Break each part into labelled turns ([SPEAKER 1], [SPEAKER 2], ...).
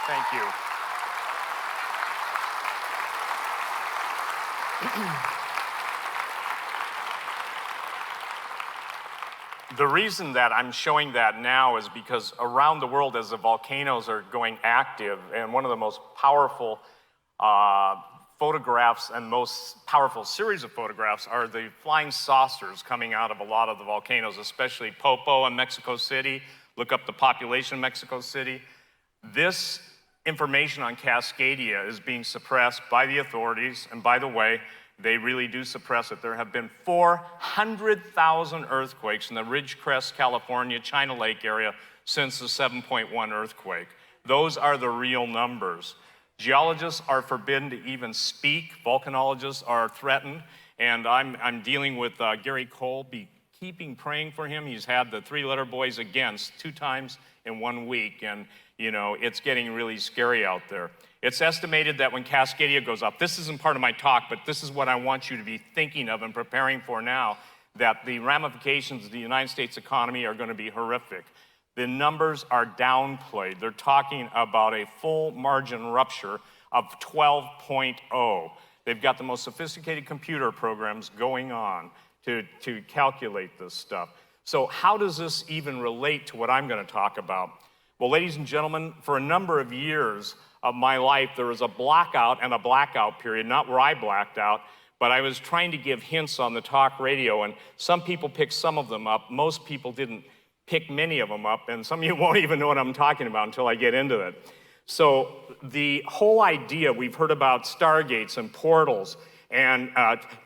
[SPEAKER 1] Thank you. The reason that I'm showing that now is because around the world, as the volcanoes are going active, and one of the most powerful photographs and most powerful series of photographs are the flying saucers coming out of a lot of the volcanoes, especially Popo in Mexico City. Look up the population of Mexico City. This information on Cascadia is being suppressed by the authorities, and by the way, they really do suppress it. There have been 400,000 earthquakes in the Ridgecrest, California, China Lake area since the 7.1 earthquake. Those are the real numbers. Geologists are forbidden to even speak. Volcanologists are threatened. And I'm dealing with Gary Cole. Be keeping praying for him. He's had the three-letter boys against 2 times in 1 week. And, you know, it's getting really scary out there. It's estimated that when Cascadia goes up, this isn't part of my talk, but this is what I want you to be thinking of and preparing for now, that the ramifications of the United States economy are going to be horrific. The numbers are downplayed. They're talking about a full margin rupture of 12.0. They've got the most sophisticated computer programs going on to calculate this stuff. So how does this even relate to what I'm going to talk about? Well, ladies and gentlemen, for a number of years of my life, there was a blackout and a blackout period, not where I blacked out, but I was trying to give hints on the talk radio, and some people picked some of them up. Most people didn't pick many of them up, and some of you won't even know what I'm talking about until I get into it. So the whole idea, we've heard about stargates and portals and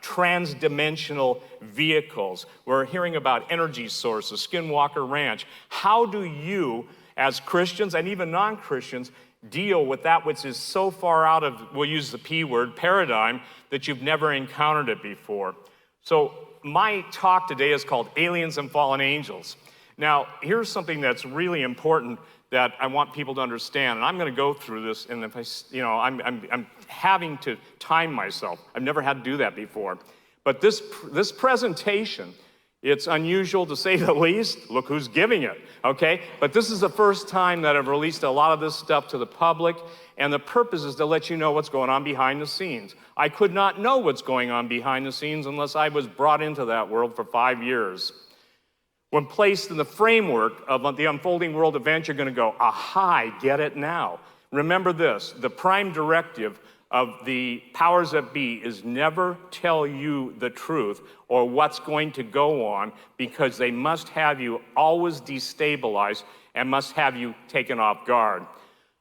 [SPEAKER 1] trans-dimensional vehicles. We're hearing about energy sources, Skinwalker Ranch. How do you, as Christians and even non-Christians, deal with that which is so far out of, we'll use the P word, paradigm, that you've never encountered it before? So my talk today is called Aliens and Fallen Angels. Now, here's something that's really important that I want people to understand, and I'm going to go through this, and if I'm having to time myself. I've never had to do that before. But this presentation, it's unusual to say the least. Look who's giving it, okay? But this is the first time that I've released a lot of this stuff to the public, and the purpose is to let you know what's going on behind the scenes. I could not know what's going on behind the scenes unless I was brought into that world for 5 years. When placed in the framework of the unfolding world event, you're going to go, aha, I get it now. Remember this, the prime directive of the powers that be is never tell you the truth or what's going to go on, because they must have you always destabilized and must have you taken off guard.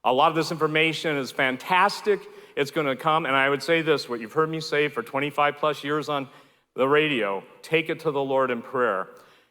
[SPEAKER 1] A lot of this information is fantastic. It's going to come, and I would say this, what you've heard me say for 25 plus years on the radio, take it to the Lord in prayer.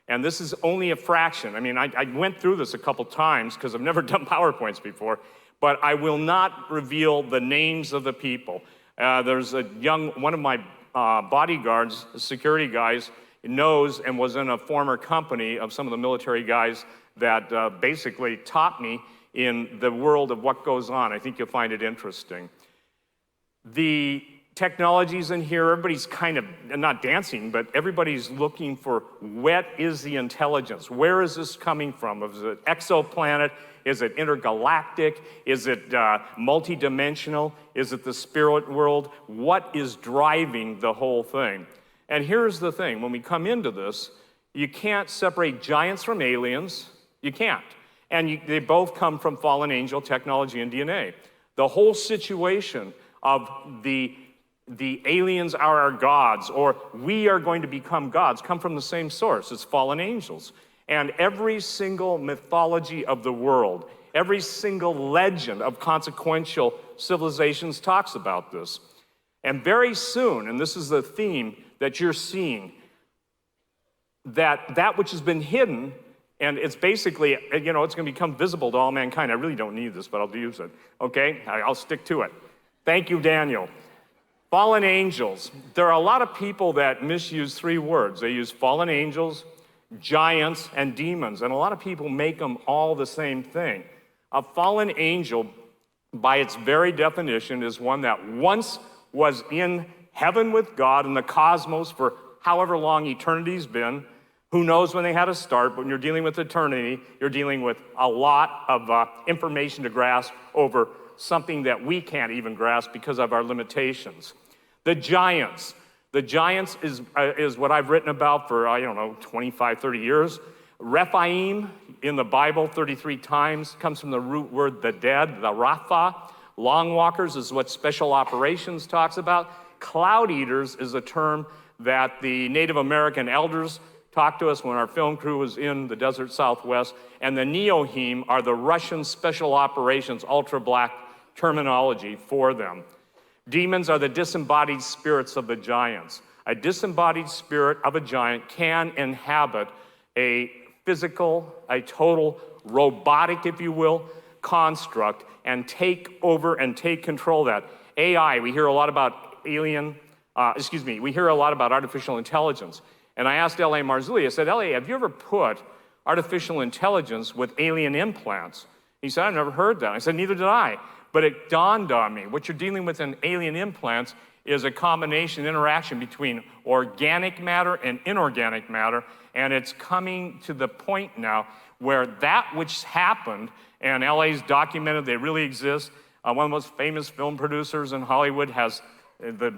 [SPEAKER 1] And this is only a fraction. I mean, I went through this a couple times because I've never done PowerPoints before, but I will not reveal the names of the people. There's one of my bodyguards, security guys, knows and was in a former company of some of the military guys that basically taught me in the world of what goes on. I think you'll find it interesting. The technologies in here, everybody's kind of, not dancing, but everybody's looking for what is the intelligence? Where is this coming from? Is it exoplanet? Is it intergalactic? Is it multidimensional? Is it the spirit world? What is driving the whole thing? And here's the thing, when we come into this, you can't separate giants from aliens. You can't. And they both come from fallen angel technology and DNA. The whole situation of the aliens are our gods, or we are going to become gods, come from the same source. It's fallen angels. And every single mythology of the world, every single legend of consequential civilizations talks about this. And very soon, and this is the theme that you're seeing, that which has been hidden, and it's basically, you know, it's going to become visible to all mankind. I really don't need this, but I'll use it. Okay? I'll stick to it. Thank you, Daniel. Fallen angels. There are a lot of people that misuse 3 words. They use fallen angels, giants, and demons, and a lot of people make them all the same thing. A fallen angel, by its very definition, is one that once was in heaven with God in the cosmos for however long eternity's been, Who knows when they had to start, but when you're dealing with eternity, you're dealing with a lot of information to grasp over something that we can't even grasp because of our limitations. The giants. The giants is what I've written about for, 25, 30 years. Rephaim in the Bible 33 times comes from the root word the dead, the Rapha. Long walkers is what special operations talks about. Cloud eaters is a term that the Native American elders talked to us when our film crew was in the desert Southwest. And the Neohim are the Russian special operations, ultra-black terminology for them. Demons are the disembodied spirits of the giants. A disembodied spirit of a giant can inhabit a physical, a total robotic, if you will, construct and take over and take control of that. AI, we hear a lot about we hear a lot about artificial intelligence. And I asked L.A. Marzulli, I said, L.A., have you ever put artificial intelligence with alien implants? He said, I've never heard that. I said, neither did I. But it dawned on me, what you're dealing with in alien implants is a combination interaction between organic matter and inorganic matter, and it's coming to the point now where that which happened, and LA's documented, they really exist. One of the most famous film producers in Hollywood has the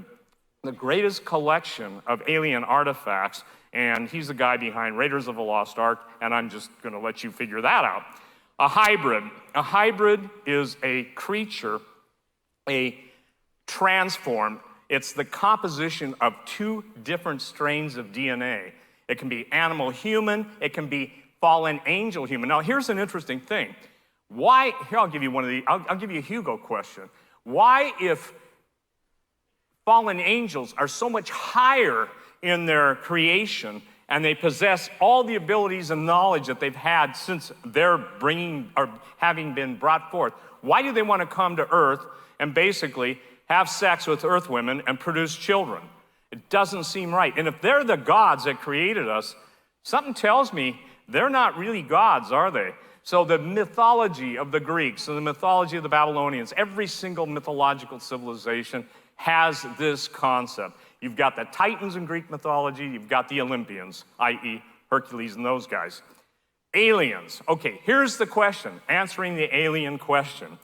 [SPEAKER 1] greatest collection of alien artifacts, and he's the guy behind Raiders of the Lost Ark, and I'm just gonna let you figure that out. A hybrid. A hybrid is a creature, a transform. It's the composition of two different strains of DNA. It can be animal human, it can be fallen angel human. Now here's an interesting thing. Why, here I'll give you one of the, I'll give you a Hugo question. Why, if fallen angels are so much higher in their creation and they possess all the abilities and knowledge that they've had since they're bringing or having been brought forth, why do they want to come to earth and basically have sex with earth women and produce children? It doesn't seem right. And if they're the gods that created us, something tells me they're not really gods, are they? So the mythology of the Greeks and the mythology of the Babylonians, every single mythological civilization has this concept. You've got the Titans in Greek mythology, you've got the Olympians, i.e. Hercules and those guys. Aliens. Okay, here's the question, answering the alien question.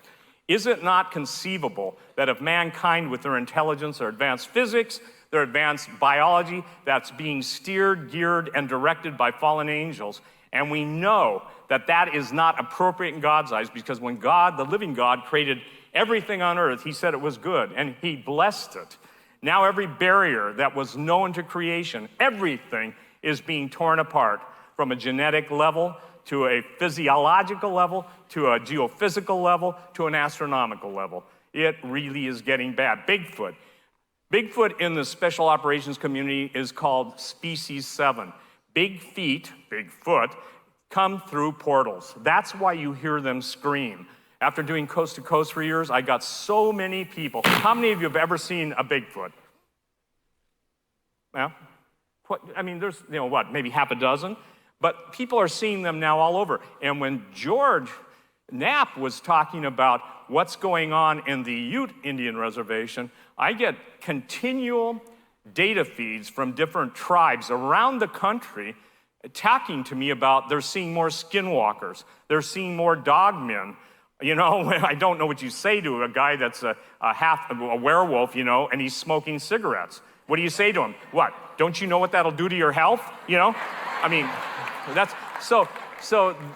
[SPEAKER 1] Is it not conceivable that if mankind with their intelligence, their advanced physics, their advanced biology, that's being steered, geared, and directed by fallen angels, and we know that that is not appropriate in God's eyes, because when God, the living God, created everything on earth, he said it was good, and he blessed it. Now every barrier that was known to creation, everything is being torn apart from a genetic level to a physiological level to a geophysical level to an astronomical level. It really is getting bad. Bigfoot. Bigfoot in the special operations community is called Species 7. Big feet, Bigfoot, come through portals. That's why you hear them scream. After doing coast to coast for years, I got so many people. How many of you have ever seen a Bigfoot? Well, there's, maybe half a dozen, but people are seeing them now all over. And when George Knapp was talking about what's going on in the Ute Indian Reservation, I get continual data feeds from different tribes around the country talking to me about they're seeing more skinwalkers, they're seeing more dogmen. I don't know what you say to a guy that's a werewolf, and he's smoking cigarettes. What do you say to him? What? Don't you know what that'll do to your health? That's so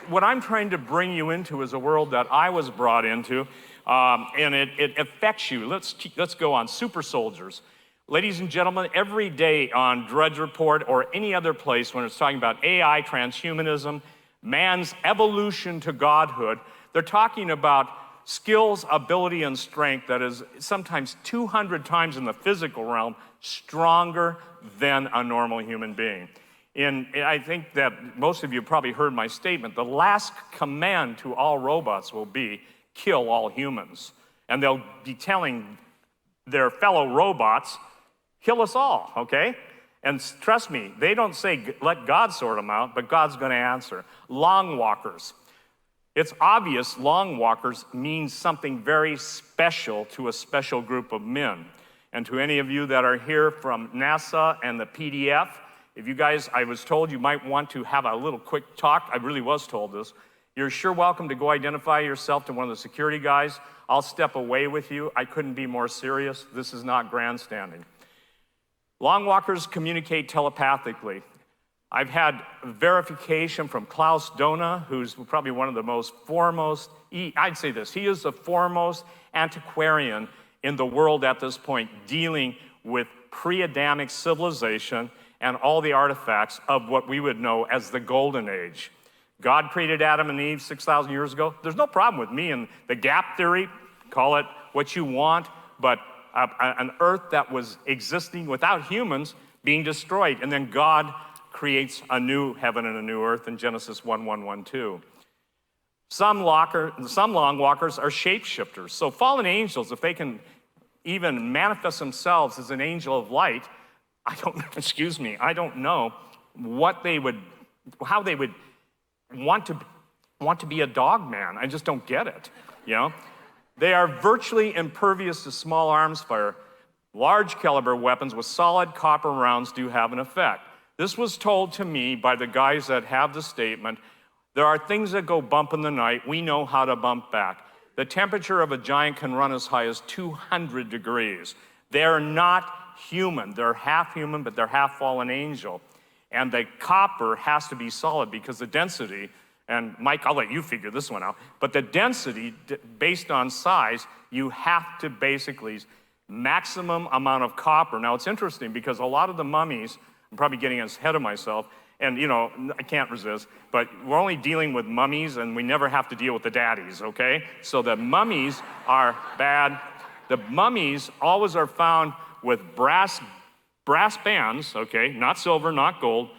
[SPEAKER 1] what I'm trying to bring you into is a world that I was brought into, and it affects you. Let's go on. Super soldiers. Ladies and gentlemen, every day on Drudge Report or any other place when it's talking about AI, transhumanism, man's evolution to godhood, they're talking about skills, ability, and strength that is sometimes 200 times in the physical realm stronger than a normal human being. And I think that most of you probably heard my statement. The last command to all robots will be, kill all humans. And they'll be telling their fellow robots, kill us all, okay? And trust me, they don't say, let God sort them out, but God's gonna answer. Long walkers. It's obvious long walkers means something very special to a special group of men. And to any of you that are here from NASA and the PDF, If you guys, I was told you might want to have a little quick talk. I really was told this. You're sure welcome to go identify yourself to one of the security guys. I'll step away with you. I couldn't be more serious. This is not grandstanding. Long walkers communicate telepathically. I've had verification from Klaus Dona, who's probably one of the most foremost, I'd say this, he is the foremost antiquarian in the world at this point, dealing with pre-Adamic civilization and all the artifacts of what we would know as the Golden Age. God created Adam and Eve 6,000 years ago. There's no problem with me and the gap theory, call it what you want, but an earth that was existing without humans being destroyed, and then God creates a new heaven and a new earth in Genesis 1:1-1-2. Some long walkers are shapeshifters. So fallen angels, if they can even manifest themselves as an angel of light, I don't know how they would want to be a dog man. I just don't get it, you know? They are virtually impervious to small arms fire. Large caliber weapons with solid copper rounds do have an effect. This was told to me by the guys that have the statement, there are things that go bump in the night, we know how to bump back. The temperature of a giant can run as high as 200 degrees. They're not human. They're half human, but they're half fallen angel. And the copper has to be solid because the density, and Mike, I'll let you figure this one out, but the density based on size, you have to basically maximum amount of copper. Now it's interesting because a lot of the mummies, I'm probably getting ahead of myself, and you know, I can't resist, but we're only dealing with mummies and we never have to deal with the daddies, okay? So the mummies are bad. The mummies always are found with brass bands, okay? Not silver, not gold,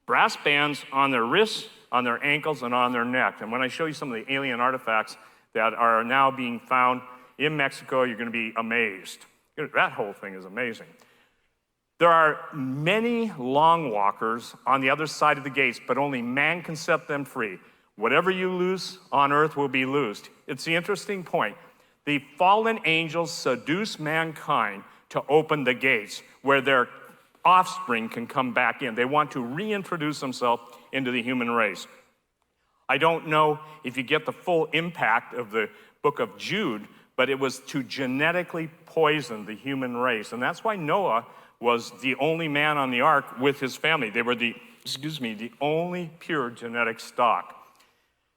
[SPEAKER 1] brass bands on their wrists, on their ankles, and on their neck. And when I show you some of the alien artifacts that are now being found in Mexico, you're gonna be amazed. That whole thing is amazing. There are many long walkers on the other side of the gates, but only man can set them free. Whatever you loose on earth will be loosed. It's the interesting point. The fallen angels seduce mankind to open the gates where their offspring can come back in. They want to reintroduce themselves into the human race. I don't know if you get the full impact of the book of Jude, but it was to genetically poison the human race. And that's why Noah was the only man on the ark with his family. They were the only pure genetic stock.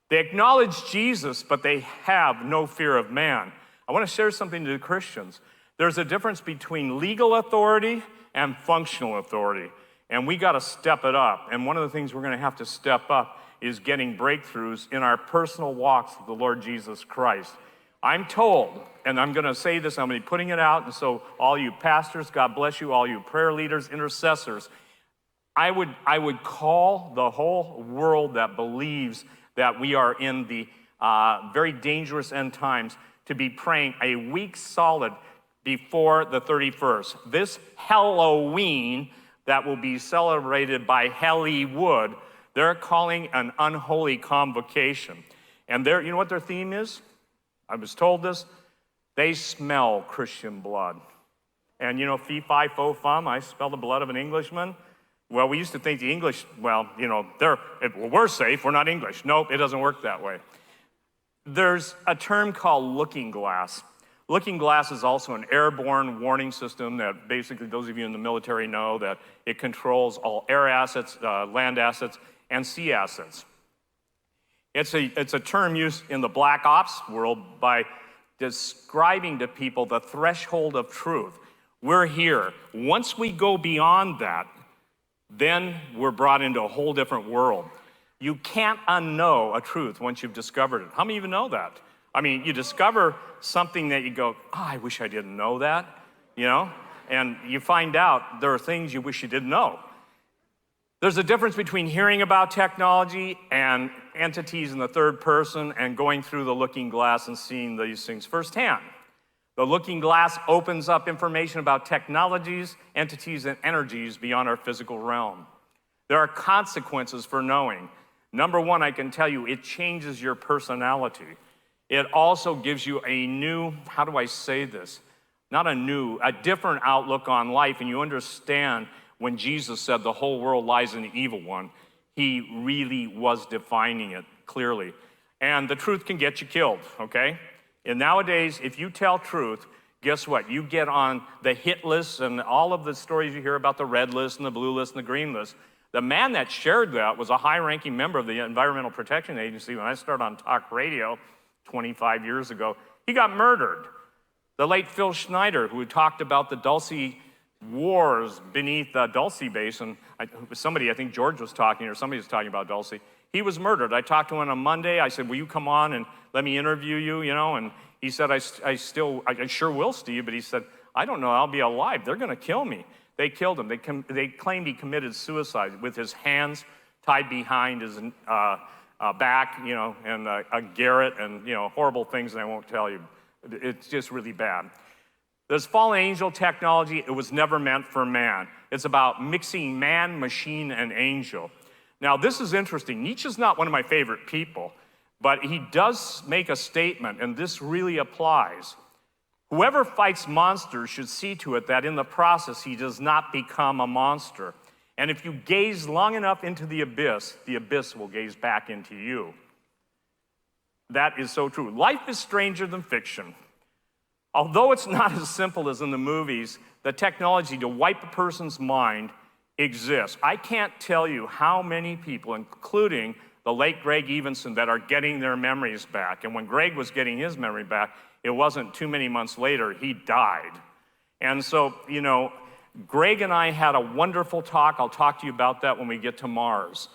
[SPEAKER 1] They acknowledge Jesus, but they have no fear of man. I want to share something to the Christians. There's a difference between legal authority and functional authority, and we got to step it up. And one of the things we're going to have to step up is getting breakthroughs in our personal walks with the Lord Jesus Christ. I'm told, and I'm going to say this, I'm going to be putting it out, and so all you pastors, God bless you, all you prayer leaders, intercessors, I would call the whole world that believes that we are in the very dangerous end times to be praying a week solid before the 31st. This Halloween that will be celebrated by Hollywood, they're calling an unholy convocation. And you know what their theme is? I was told this. They smell Christian blood. And you know, fee, fi, fo, fum, I smell the blood of an Englishman. Well, we used to think the English, well, you know, we're safe, we're not English. Nope, it doesn't work that way. There's a term called looking glass. Looking glass is also an airborne warning system that basically those of you in the military know that it controls all air assets, land assets, and sea assets. It's a term used in the black ops world by describing to people the threshold of truth. We're here. Once we go beyond that, then we're brought into a whole different world. You can't unknow a truth once you've discovered it. How many of you know that? I mean, you discover something that you go, oh, I wish I didn't know that, you know? And you find out there are things you wish you didn't know. There's a difference between hearing about technology and entities in the third person and going through the looking glass and seeing these things firsthand. The looking glass opens up information about technologies, entities, and energies beyond our physical realm. There are consequences for knowing. Number one, I can tell you, it changes your personality. It also gives you a new, how do I say this? A different outlook on life, and you understand when Jesus said the whole world lies in the evil one, he really was defining it clearly. And the truth can get you killed, okay? And nowadays, if you tell truth, guess what? You get on the hit list and all of the stories you hear about the red list and the blue list and the green list. The man that shared that was a high-ranking member of the Environmental Protection Agency. When I started on talk radio 25 years ago, he got murdered. The late Phil Schneider, who talked about the Dulce wars beneath Dulce Basin, somebody, I think George was talking, or somebody was talking about Dulce, he was murdered. I talked to him on Monday. I said, will you come on and let me interview you, And he said, I sure will, Steve, but he said, I don't know, I'll be alive. They're gonna kill me. They killed him. They claimed he committed suicide with his hands tied behind his back, and a garrote and, horrible things that I won't tell you. It's just really bad. This fallen angel technology, it was never meant for man. It's about mixing man, machine, and angel. Now, this is interesting. Nietzsche's not one of my favorite people, but he does make a statement, and this really applies. Whoever fights monsters should see to it that in the process he does not become a monster. And if you gaze long enough into the abyss will gaze back into you. That is so true. Life is stranger than fiction. Although it's not as simple as in the movies, the technology to wipe a person's mind exists. I can't tell you how many people, including the late Greg Evenson, that are getting their memories back. And when Greg was getting his memory back, it wasn't too many months later, he died. And so, Greg and I had a wonderful talk. I'll talk to you about that when we get to Mars.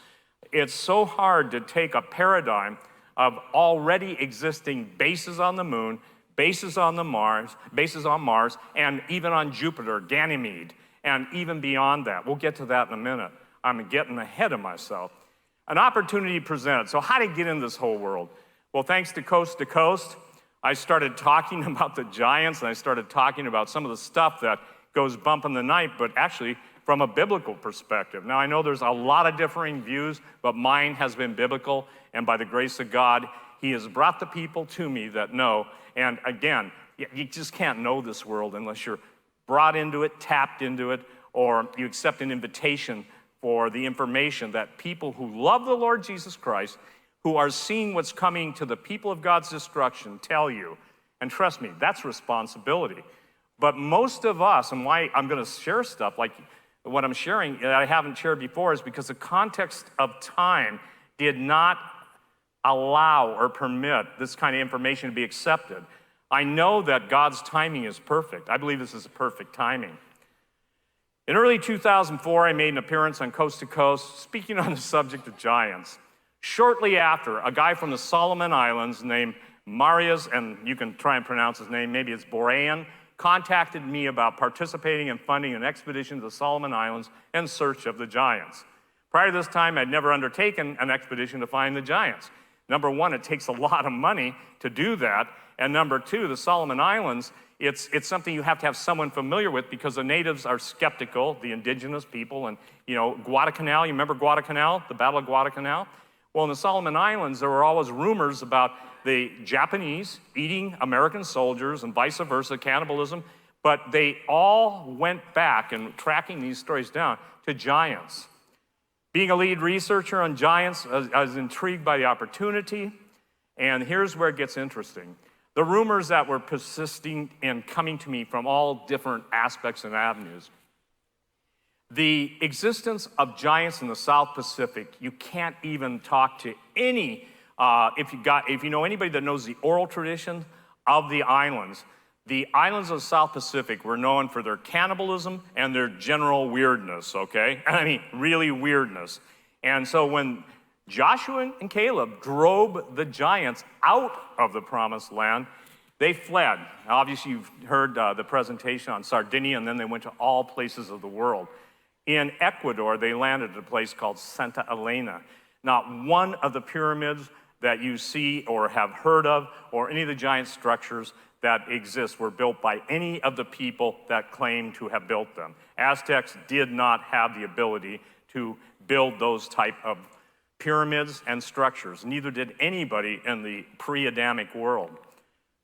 [SPEAKER 1] It's so hard to take a paradigm of already existing bases on the moon, bases on Mars, and even on Jupiter, Ganymede, and even beyond that. We'll get to that in a minute. I'm getting ahead of myself. An opportunity presented. So how to get in this whole world? Well, thanks to Coast, I started talking about the giants, and I started talking about some of the stuff that goes bump in the night, but actually from a biblical perspective. Now, I know there's a lot of differing views, but mine has been biblical, and by the grace of God, he has brought the people to me that know. And again, you just can't know this world unless you're brought into it, tapped into it, or you accept an invitation for the information that people who love the Lord Jesus Christ, who are seeing what's coming to the people of God's destruction, tell you. And trust me, that's responsibility. But most of us, and why I'm gonna share stuff like what I'm sharing that I haven't shared before, is because the context of time did not allow or permit this kind of information to be accepted. I know that God's timing is perfect. I believe this is perfect timing. In early 2004, I made an appearance on Coast to Coast speaking on the subject of giants. Shortly after, a guy from the Solomon Islands named Marius, and you can try and pronounce his name, maybe it's Borean, contacted me about participating and funding an expedition to the Solomon Islands in search of the giants. Prior to this time, I'd never undertaken an expedition to find the giants. Number one, it takes a lot of money to do that. And number two, the Solomon Islands, it's something you have to have someone familiar with because the natives are skeptical, the indigenous people. And, Guadalcanal, you remember Guadalcanal, the Battle of Guadalcanal? Well, in the Solomon Islands, there were always rumors about the Japanese eating American soldiers and vice versa, cannibalism. But they all went back, and tracking these stories down, to giants. Being a lead researcher on giants, I was intrigued by the opportunity. And here's where it gets interesting. The rumors that were persisting and coming to me from all different aspects and avenues. The existence of giants in the South Pacific, you can't even talk to any, if you know anybody that knows the oral tradition of the islands of the South Pacific were known for their cannibalism and their general weirdness, okay? I mean, really weirdness. And so when Joshua and Caleb drove the giants out of the promised land, they fled. Obviously, you've heard the presentation on Sardinia, and then they went to all places of the world. In Ecuador, they landed at a place called Santa Elena. Not one of the pyramids that you see or have heard of, or any of the giant structures that exist, were built by any of the people that claim to have built them. Aztecs did not have the ability to build those type of pyramids and structures. Neither did anybody in the pre-Adamic world.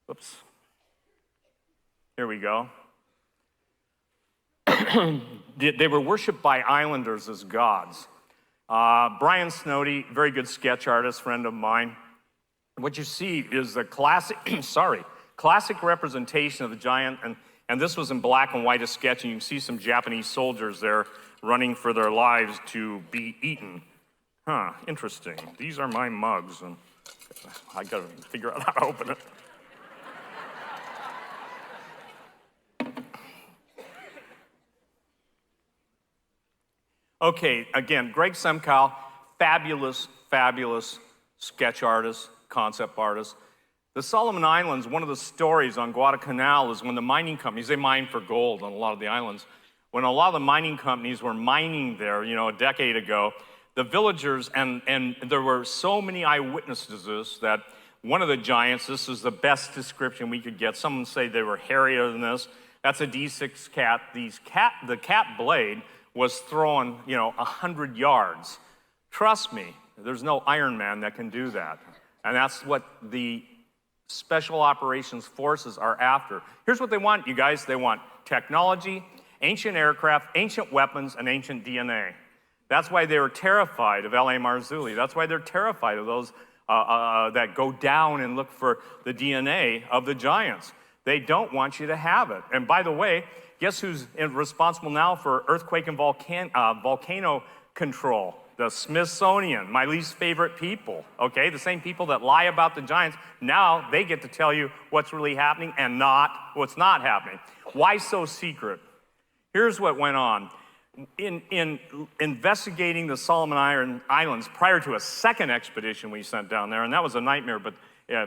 [SPEAKER 1] Oops. Here we go. they were worshipped by islanders as gods. Brian Snowdy, very good sketch artist, friend of mine. What you see is the classic, classic representation of the giant, and this was in black and white, a sketch, and you can see some Japanese soldiers there running for their lives to be eaten. Huh, interesting. These are my mugs, and I gotta figure out how to open it. Okay, again, Greg Semkow, fabulous, fabulous sketch artist, concept artist. The Solomon Islands, one of the stories on Guadalcanal is when the mining companies, they mine for gold on a lot of the islands. When a lot of the mining companies were mining there, a decade ago, the villagers, and there were so many eyewitnesses to this, that one of the giants, this is the best description we could get. Some say they were hairier than this. That's a D6 cat. The cat blade was thrown, 100 yards. Trust me, there's no Iron Man that can do that. And that's what the Special Operations Forces are after. Here's what they want, you guys. They want technology, ancient aircraft, ancient weapons, and ancient DNA. That's why they were terrified of L.A. Marzulli. That's why they're terrified of those that go down and look for the DNA of the giants. They don't want you to have it. And by the way, guess who's responsible now for earthquake and volcano control? The Smithsonian, my least favorite people, okay? The same people that lie about the giants, now they get to tell you what's really happening and not what's not happening. Why so secret? Here's what went on. In investigating the Solomon Islands prior to a second expedition we sent down there, and that was a nightmare, but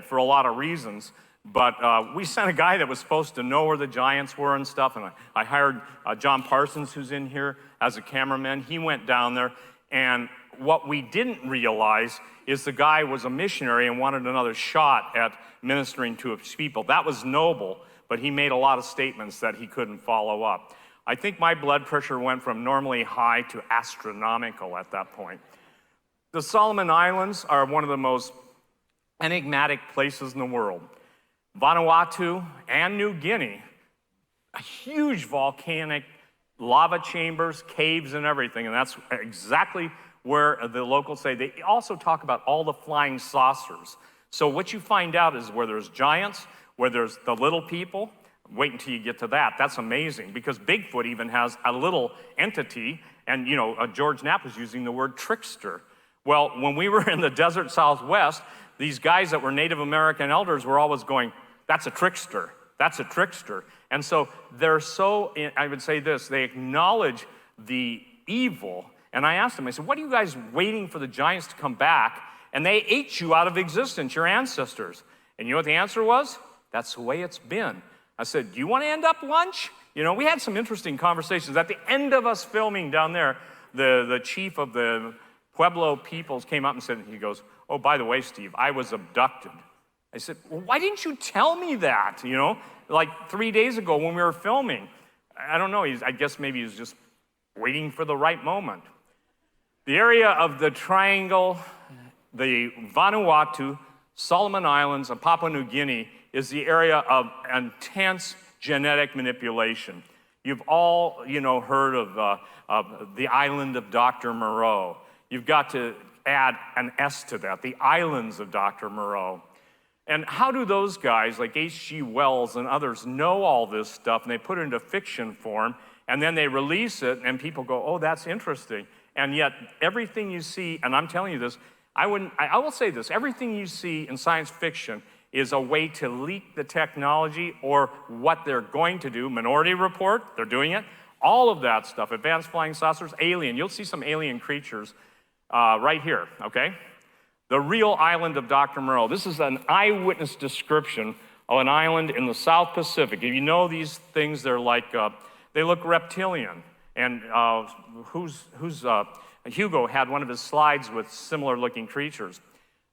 [SPEAKER 1] for a lot of reasons, but we sent a guy that was supposed to know where the giants were and stuff, and I hired John Parsons, who's in here, as a cameraman. He went down there, and what we didn't realize is the guy was a missionary and wanted another shot at ministering to his people. That was noble, but he made a lot of statements that he couldn't follow up. I think my blood pressure went from normally high to astronomical at that point. The Solomon Islands are one of the most enigmatic places in the world. Vanuatu and New Guinea, huge volcanic lava chambers, caves, and everything, and that's exactly where the locals say. They also talk about all the flying saucers. So what you find out is where there's giants, where there's the little people. Wait until you get to that. That's amazing, because Bigfoot even has a little entity, and George Knapp was using the word trickster. Well, when we were in the desert Southwest, these guys that were Native American elders were always going, that's a trickster, that's a trickster. And so they're so, I would say this, they acknowledge the evil. And I asked them, I said, what are you guys waiting for the giants to come back? And they ate you out of existence, your ancestors. And you know what the answer was? That's the way it's been. I said, do you want to end up lunch? We had some interesting conversations. At the end of us filming down there, the chief of the Pueblo peoples came up and said, he goes, oh, by the way, Steve, I was abducted. I said, well, why didn't you tell me that, like 3 days ago when we were filming? I don't know, I guess maybe he's just waiting for the right moment. The area of the triangle, the Vanuatu, Solomon Islands, and Papua New Guinea is the area of intense genetic manipulation. You've all, heard of the island of Dr. Moreau. You've got to add an S to that, the islands of Dr. Moreau. And how do those guys like H.G. Wells and others know all this stuff, and they put it into fiction form, and then they release it, and people go, oh, that's interesting. And yet, everything you see, and I'm telling you this, I will say this, everything you see in science fiction is a way to leak the technology or what they're going to do. Minority Report, they're doing it. All of that stuff, advanced flying saucers, alien. You'll see some alien creatures right here, okay? The real island of Dr. Moreau. This is an eyewitness description of an island in the South Pacific. If you know these things, they're like, they look reptilian. And Hugo had one of his slides with similar looking creatures.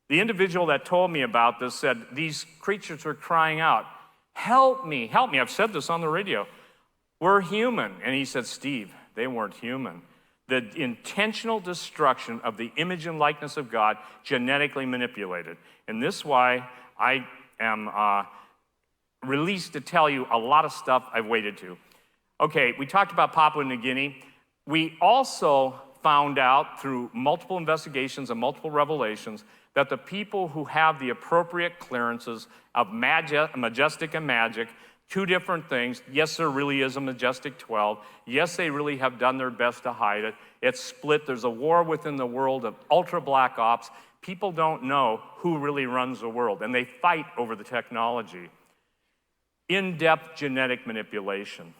[SPEAKER 1] The individual that told me about this said, these creatures are crying out, help me, help me. I've said this on the radio. We're human. And he said, Steve, they weren't human. The intentional destruction of the image and likeness of God, genetically manipulated. And this is why I am released to tell you a lot of stuff I've waited to. Okay, we talked about Papua New Guinea. We also found out through multiple investigations and multiple revelations that the people who have the appropriate clearances of Majestic and Magic, two different things. Yes, there really is a Majestic 12. Yes, they really have done their best to hide it. It's split. There's a war within the world of ultra black ops. People don't know who really runs the world, and they fight over the technology. In-depth genetic manipulation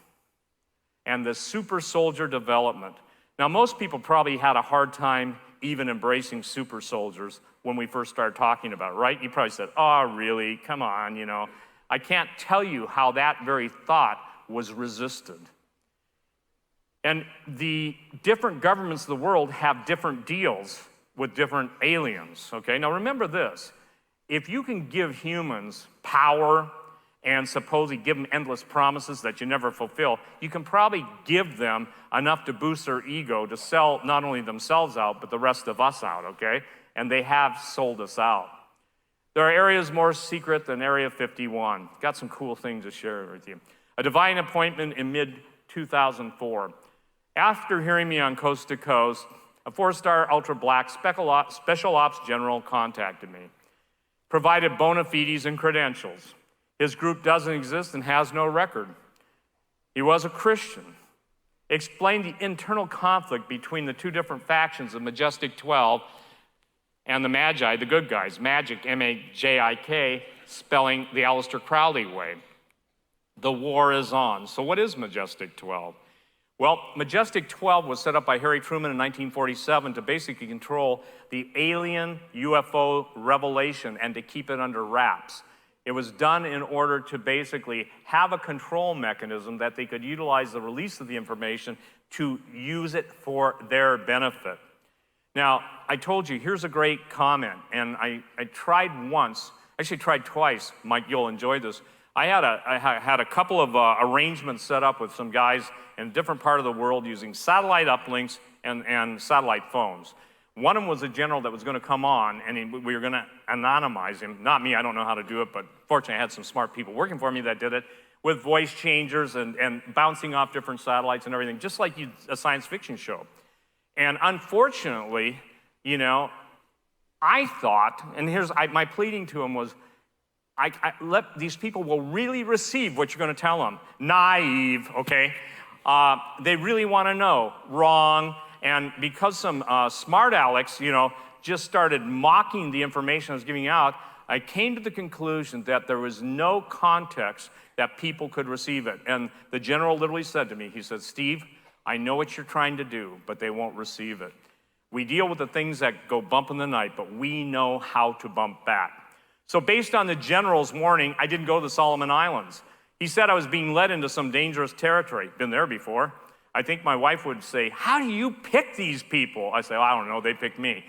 [SPEAKER 1] and the super soldier development. Now, most people probably had a hard time even embracing super soldiers when we first started talking about it, right? You probably said, oh, really? Come on, you know. I can't tell you how that very thought was resisted. And the different governments of the world have different deals with different aliens, okay? Now remember this, if you can give humans power and supposedly give them endless promises that you never fulfill, you can probably give them enough to boost their ego to sell not only themselves out, but the rest of us out, okay? And they have sold us out. There are areas more secret than Area 51. Got some cool things to share with you. A divine appointment in mid-2004. After hearing me on Coast to Coast, a 4-star ultra black special ops general contacted me, provided bona fides and credentials. His group doesn't exist and has no record. He was a Christian. Explained the internal conflict between the two different factions of Majestic 12 and the Magi, the good guys. Magic, M-A-J-I-K, spelling the Aleister Crowley way. The war is on. So what is Majestic 12? Well, Majestic 12 was set up by Harry Truman in 1947 to basically control the alien UFO revelation and to keep it under wraps. It was done in order to basically have a control mechanism that they could utilize the release of the information to use it for their benefit. Now, I told you, here's a great comment, and I tried once, actually tried twice. Mike, you'll enjoy this. I had a couple of arrangements set up with some guys in a different part of the world using satellite uplinks and satellite phones. One of them was a general that was going to come on, and we were going to anonymize him. Not me, I don't know how to do it, but fortunately I had some smart people working for me that did it, with voice changers and bouncing off different satellites and everything, just like a science fiction show. And unfortunately, you know, I thought, and here's my pleading to him was, these people will really receive what you're going to tell them. Naive, okay? They really want to know. Wrong. And because some smart Alex, you know, just started mocking the information I was giving out, I came to the conclusion that there was no context that people could receive it. And the general literally said to me, he said, Steve, I know what you're trying to do, but they won't receive it. We deal with the things that go bump in the night, but we know how to bump back. So based on the general's warning, I didn't go to the Solomon Islands. He said I was being led into some dangerous territory. Been there before. I think my wife would say, how do you pick these people? I say, well, I don't know, they picked me.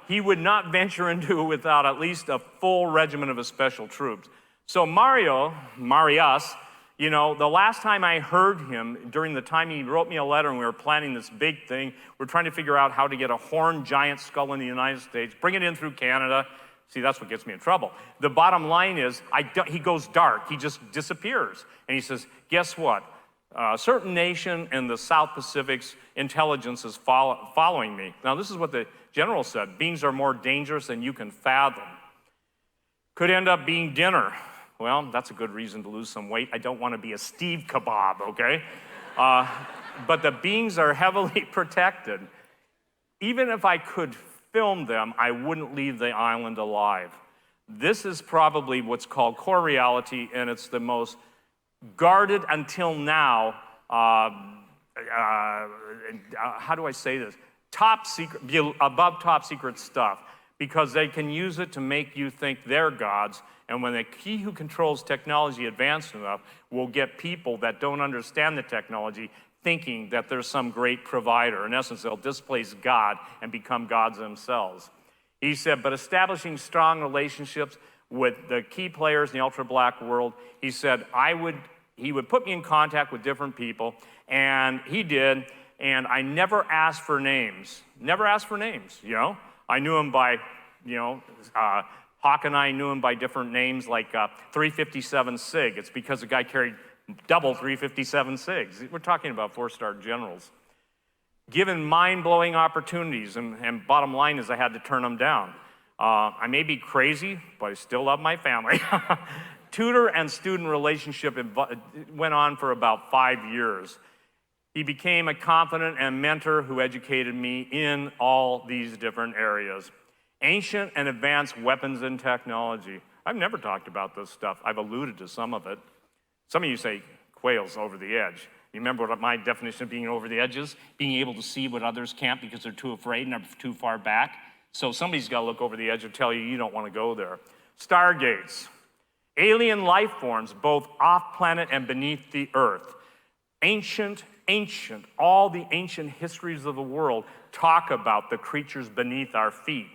[SPEAKER 1] He would not venture into it without at least a full regiment of his special troops. So Marius, you know, the last time I heard him, during the time he wrote me a letter and we were planning this big thing, we're trying to figure out how to get a horned giant skull in the United States, bring it in through Canada. See, that's what gets me in trouble. The bottom line is, he goes dark, he just disappears. And he says, guess what? A certain nation in the South Pacific's intelligence is following me. Now, this is what the general said. Beings are more dangerous than you can fathom. Could end up being dinner. Well, that's a good reason to lose some weight. I don't want to be a Steve kebab, okay? But the beings are heavily protected. Even if I could film them, I wouldn't leave the island alive. This is probably what's called core reality, and it's the most guarded until now, how do I say this? Top secret, above top secret stuff, because they can use it to make you think they're gods, and when he who controls technology advanced enough will get people that don't understand the technology thinking that there's some great provider. In essence, they'll displace God and become gods themselves. He said, but establishing strong relationships with the key players in the ultra-black world, he said, he would put me in contact with different people, and he did, and I never asked for names. Never asked for names, you know? I knew him by, you know, Hawk and I knew him by different names like 357 SIG. It's because the guy carried double 357 SIGs. We're talking about 4-star generals. given mind-blowing opportunities, and bottom line is I had to turn them down. I may be crazy, but I still love my family. Tutor and student relationship went on for about 5 years. He became a confidant and mentor who educated me in all these different areas. Ancient and advanced weapons and technology. I've never talked about this stuff. I've alluded to some of it. Some of you say quail's over the edge. You remember what my definition of being over the edge is? Being able to see what others can't because they're too afraid and are too far back. So somebody's got to look over the edge and tell you you don't want to go there. Stargates. Alien life forms, both off-planet and beneath the earth. Ancient, all the ancient histories of the world talk about the creatures beneath our feet.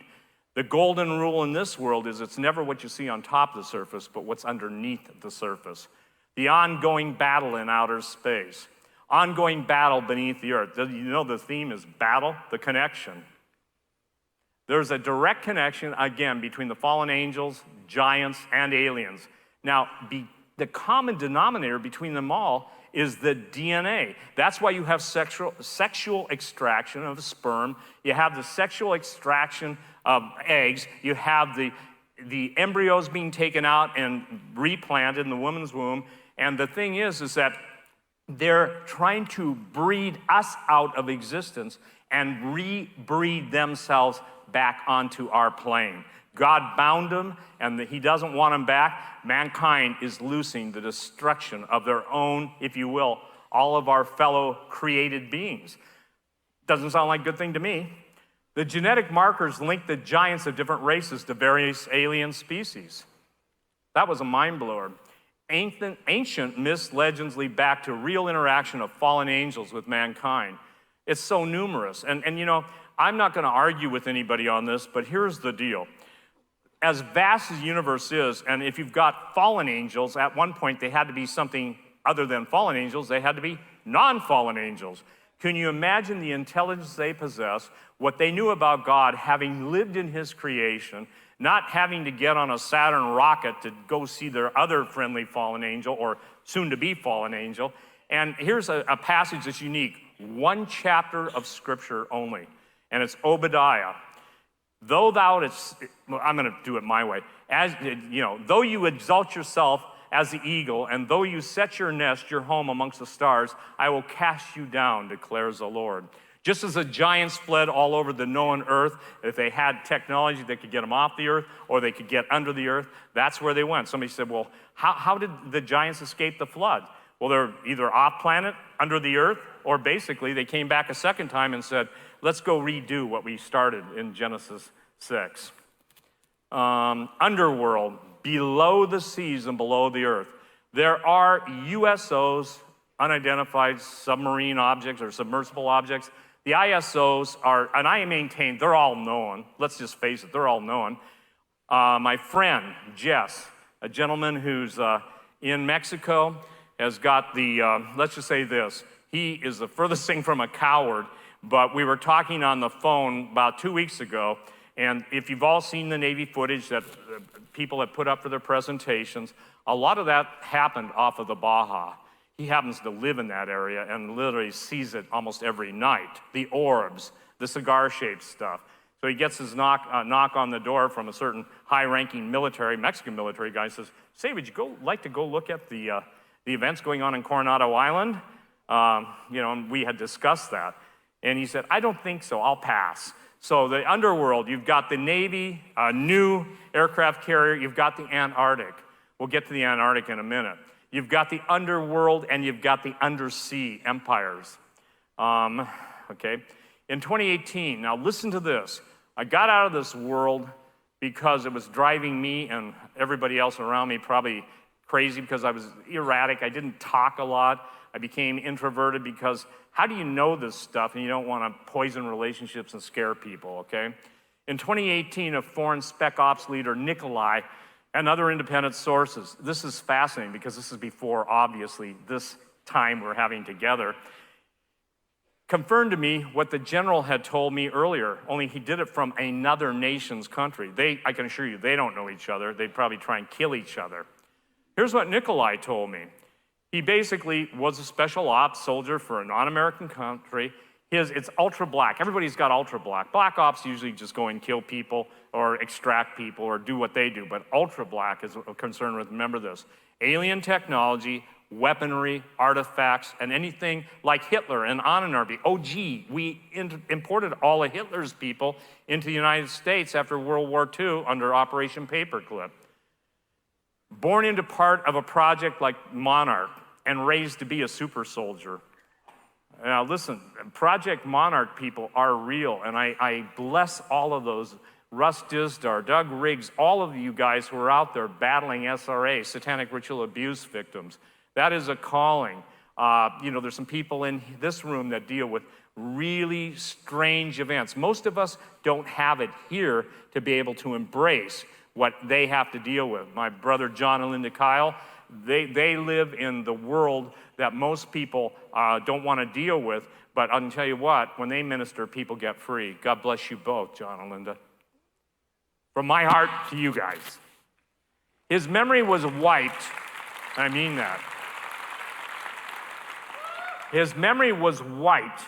[SPEAKER 1] The golden rule in this world is it's never what you see on top of the surface, but what's underneath the surface. The ongoing battle in outer space. Ongoing battle beneath the earth. You know the theme is battle, the connection. There's a direct connection, again, between the fallen angels, giants, and aliens. Now, the common denominator between them all is the DNA. That's why you have sexual extraction of sperm. You have the sexual extraction of eggs. You have the embryos being taken out and replanted in the woman's womb. And the thing is that they're trying to breed us out of existence and rebreed themselves back onto our plane. God bound them, and he doesn't want them back. Mankind is loosing the destruction of their own, if you will, all of our fellow created beings. Doesn't sound like a good thing to me. The genetic markers link the giants of different races to various alien species. That was a mind blower. Ancient myths, legends lead back to real interaction of fallen angels with mankind. It's so numerous. And you know, I'm not going to argue with anybody on this, but here's the deal. As vast as the universe is, and if you've got fallen angels, at one point they had to be something other than fallen angels. They had to be non-fallen angels. Can you imagine the intelligence they possess, what they knew about God, having lived in his creation, not having to get on a Saturn rocket to go see their other friendly fallen angel or soon-to-be fallen angel? And here's a passage that's unique. One chapter of Scripture only, and it's Obadiah. Though thou, I'm going to do it my way. As you know, though you exalt yourself as the eagle, and though you set your nest, your home amongst the stars, I will cast you down, declares the Lord. Just as the giants fled all over the known earth, if they had technology that could get them off the earth, or they could get under the earth, that's where they went. Somebody said, well, how did the giants escape the flood? Well, they're either off planet, under the earth, or basically they came back a second time and said, let's go redo what we started in Genesis 6. Underworld, below the seas and below the earth. There are USOs, unidentified submarine objects or submersible objects. The ISOs are, and I maintain, they're all known. Let's just face it, they're all known. My friend, Jess, a gentleman who's in Mexico, has got the, let's just say this, he is the furthest thing from a coward, but we were talking on the phone about 2 weeks ago, and if you've all seen the Navy footage that people have put up for their presentations, a lot of that happened off of the Baja. He happens to live in that area and literally sees it almost every night. The orbs, the cigar-shaped stuff. So he gets his knock on the door from a certain high-ranking Mexican military guy, says, say, would you like to go look at the events going on in Coronado Island? You know, and we had discussed that. And he said, I don't think so, I'll pass. So the underworld, you've got the Navy, a new aircraft carrier, you've got the Antarctic. We'll get to the Antarctic in a minute. You've got the underworld and you've got the undersea empires. Okay. In 2018, now listen to this. I got out of this world because it was driving me and everybody else around me probably crazy because I was erratic. I didn't talk a lot. I became introverted because how do you know this stuff and you don't want to poison relationships and scare people, okay? In 2018, a foreign spec ops leader, Nikolai, and other independent sources, this is fascinating because this is before, obviously, this time we're having together, confirmed to me what the general had told me earlier, only he did it from another nation's country. I can assure you, they don't know each other. They'd probably try and kill each other. Here's what Nikolai told me. He basically was a special ops soldier for a non-American country.
[SPEAKER 2] It's ultra black. Everybody's got ultra black. Black ops usually just go and kill people or extract people or do what they do, but ultra black is concerned with, remember this, alien technology, weaponry, artifacts, and anything like Hitler and Ahnenerbe. Oh, gee, we imported all of Hitler's people into the United States after World War II under Operation Paperclip. Born into part of a project like Monarch and raised to be a super soldier. Now listen, Project Monarch people are real, and I bless all of those. Russ Dizdar, Doug Riggs, all of you guys who are out there battling SRA, satanic ritual abuse victims. That is a calling. There's some people in this room that deal with really strange events. Most of us don't have it here to be able to embrace what they have to deal with. My brother John and Linda Kyle, they live in the world that most people don't want to deal with, but I can tell you what, when they minister, people get free. God bless you both, John and Linda. From my heart to you guys. His memory was wiped, I mean that. His memory was wiped,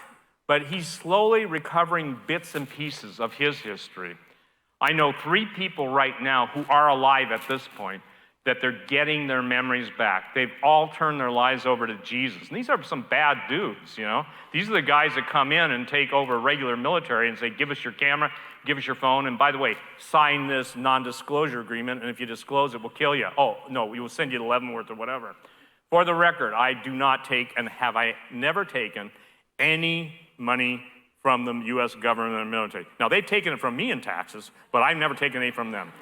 [SPEAKER 2] but he's slowly recovering bits and pieces of his history. I know 3 people right now who are alive at this point that they're getting their memories back. They've all turned their lives over to Jesus. And these are some bad dudes, you know? These are the guys that come in and take over regular military and say, give us your camera, give us your phone, and by the way, sign this non-disclosure agreement, and if you disclose it, we'll kill you. Oh, no, we will send you to Leavenworth or whatever. For the record, I do not take, and have I never taken, any money from the U.S. government and military. Now, they've taken it from me in taxes, but I've never taken any from them.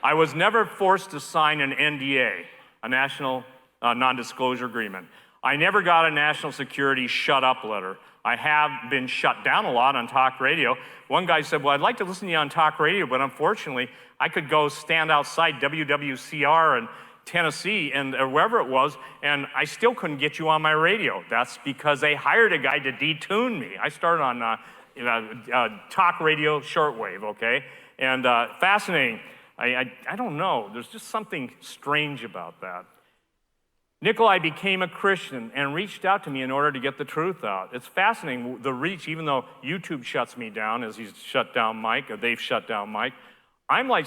[SPEAKER 2] I was never forced to sign an NDA, a national non-disclosure agreement. I never got a national security shut-up letter. I have been shut down a lot on talk radio. One guy said, well, I'd like to listen to you on talk radio, but unfortunately, I could go stand outside WWCR in Tennessee or wherever it was, and I still couldn't get you on my radio. That's because they hired a guy to detune me. I started on talk radio shortwave, okay? And fascinating. I don't know. There's just something strange about that. Nikolai became a Christian and reached out to me in order to get the truth out. It's fascinating, the reach, even though YouTube shuts me down, as he's shut down Mike, or they've shut down Mike. I'm like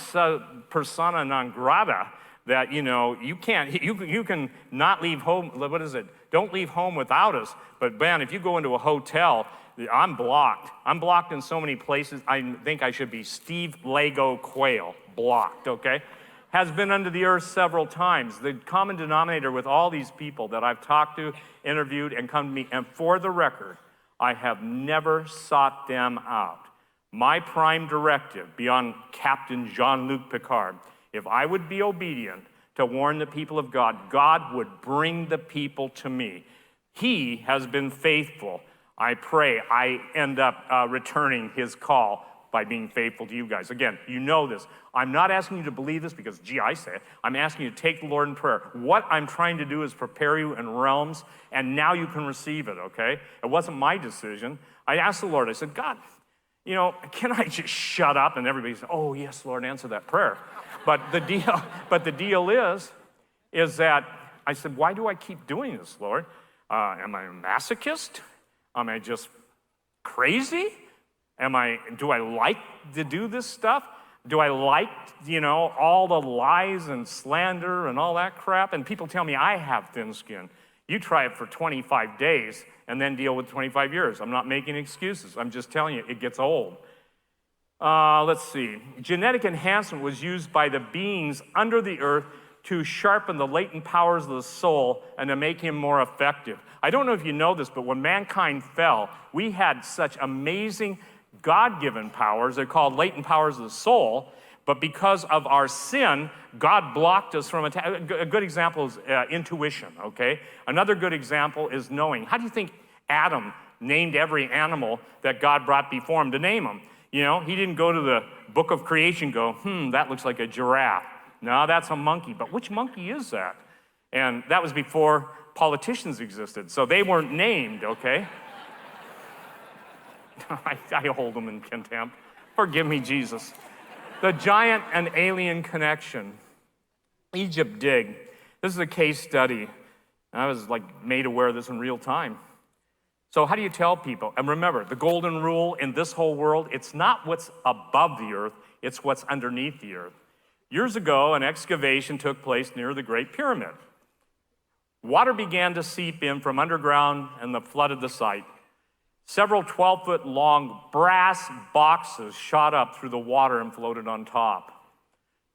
[SPEAKER 2] persona non grata, that, you know, you can not leave home, what is it? Don't leave home without us. But man, if you go into a hotel, I'm blocked. I'm blocked in so many places. I think I should be Steve Lego Quayle, blocked, okay? Has been under the earth several times. The common denominator with all these people that I've talked to, interviewed, and come to me, and for the record, I have never sought them out. My prime directive, beyond Captain Jean-Luc Picard, if I would be obedient to warn the people of God, God would bring the people to me. He has been faithful. I pray I end up returning his call by being faithful to you guys. Again, you know this. I'm not asking you to believe this because, gee, I say it. I'm asking you to take the Lord in prayer. What I'm trying to do is prepare you in realms, and now you can receive it, okay? It wasn't my decision. I asked the Lord, I said, God, you know, can I just shut up? And everybody said, oh, yes, Lord, answer that prayer. But the deal is that I said, why do I keep doing this, Lord? Am I a masochist? Am I just crazy? Do I like to do this stuff? Do I like, you know, all the lies and slander and all that crap? And people tell me I have thin skin. You try it for 25 days and then deal with 25 years. I'm not making excuses. I'm just telling you, it gets old. Let's see. Genetic enhancement was used by the beings under the earth to sharpen the latent powers of the soul and to make him more effective. I don't know if you know this, but when mankind fell, we had such amazing God-given powers. They're called latent powers of the soul, but because of our sin, God blocked us from attack. A good example is intuition, okay? Another good example is knowing. How do you think Adam named every animal that God brought before him to name them? You know, he didn't go to the book of creation, go, that looks like a giraffe. No, that's a monkey, but which monkey is that? And that was before politicians existed, so they weren't named, okay? I hold them in contempt. Forgive me, Jesus. The giant and alien connection. Egypt dig. This is a case study. I was like made aware of this in real time. So how do you tell people? And remember, the golden rule in this whole world, it's not what's above the earth, it's what's underneath the earth. Years ago, an excavation took place near the Great Pyramid. Water began to seep in from underground and flooded the site. Several 12-foot long brass boxes shot up through the water and floated on top.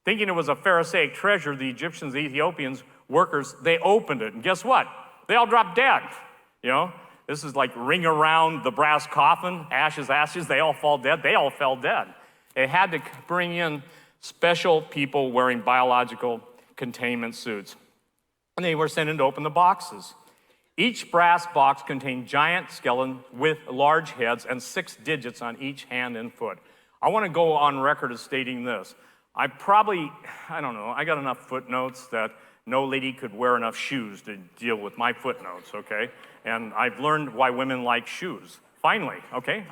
[SPEAKER 2] Thinking it was a Pharisaic treasure, the Egyptians, the Ethiopians, workers, they opened it. And guess what? They all dropped dead. You know, this is like ring around the brass coffin, ashes, ashes, they all fall dead. They all fell dead. They had to bring in special people wearing biological containment suits. And they were sent in to open the boxes. Each brass box contained giant skeletons with large heads and 6 digits on each hand and foot. I want to go on record as stating this. I don't know, I got enough footnotes that no lady could wear enough shoes to deal with my footnotes, okay? And I've learned why women like shoes. Finally, okay?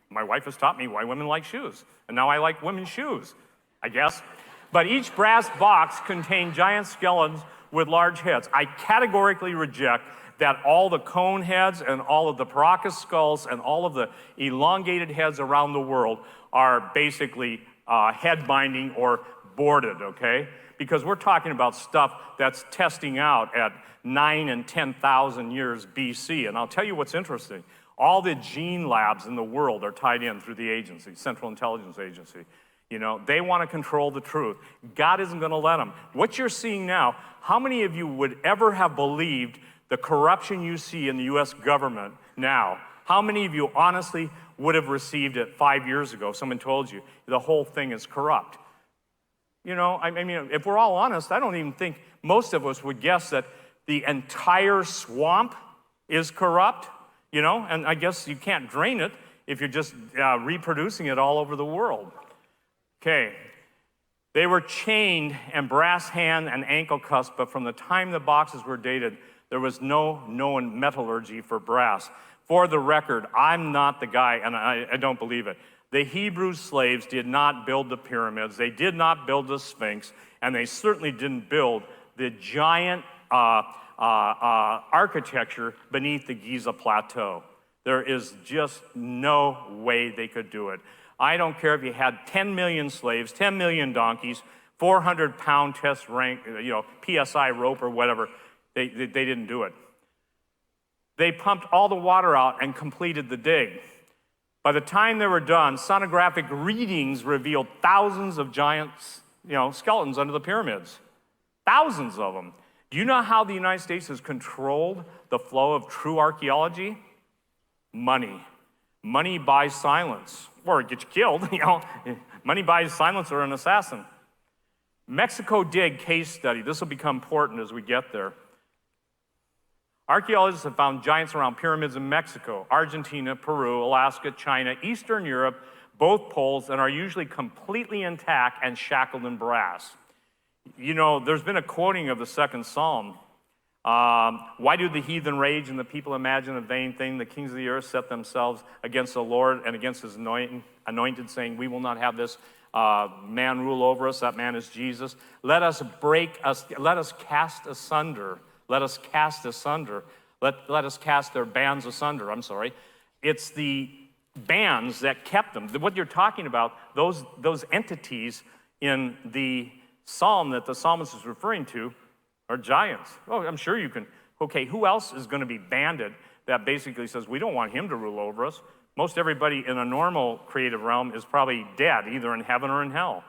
[SPEAKER 2] My wife has taught me why women like shoes. And now I like women's shoes, I guess. But each brass box contained giant skeletons with large heads. I categorically reject that all the cone heads and all of the Paracas skulls and all of the elongated heads around the world are basically head binding or boarded, okay? Because we're talking about stuff that's testing out at 9 and 10,000 years BC. And I'll tell you what's interesting. All the gene labs in the world are tied in through the agency, Central Intelligence Agency. You know, they want to control the truth. God isn't going to let them. What you're seeing now, how many of you would ever have believed the corruption you see in the U.S. government now? How many of you honestly would have received it 5 years ago if someone told you the whole thing is corrupt? You know, I mean, if we're all honest, I don't even think most of us would guess that the entire swamp is corrupt, you know, and I guess you can't drain it if you're just reproducing it all over the world. Okay, they were chained and brass hand and ankle cuffs, but from the time the boxes were dated, there was no known metallurgy for brass. For the record, I'm not the guy, and I don't believe it. The Hebrew slaves did not build the pyramids, they did not build the Sphinx, and they certainly didn't build the giant architecture beneath the Giza Plateau. There is just no way they could do it. I don't care if you had 10 million slaves, 10 million donkeys, 400-pound test rank, you know, PSI rope or whatever. They didn't do it. They pumped all the water out and completed the dig. By the time they were done, sonographic readings revealed thousands of giant, you know, skeletons under the pyramids. Thousands of them. Do you know how the United States has controlled the flow of true archaeology? Money. Money buys silence, or it gets you killed, you know. Money buys silence or an assassin. Mexico Dig case study. This will become important as we get there. Archaeologists have found giants around pyramids in Mexico, Argentina, Peru, Alaska, China, Eastern Europe, both poles, and are usually completely intact and shackled in brass. You know, there's been a quoting of the second Psalm. Why do the heathen rage and the people imagine a vain thing? The kings of the earth set themselves against the Lord and against his anointed, saying, we will not have this man rule over us. That man is Jesus. Let us cast asunder. Let us cast asunder. Let us cast their bands asunder. I'm sorry. It's the bands that kept them. What you're talking about, those entities in the psalm that the psalmist is referring to are giants. Oh, I'm sure you can. Okay, who else is going to be banded that basically says, we don't want him to rule over us? Most everybody in a normal creative realm is probably dead, either in heaven or in hell.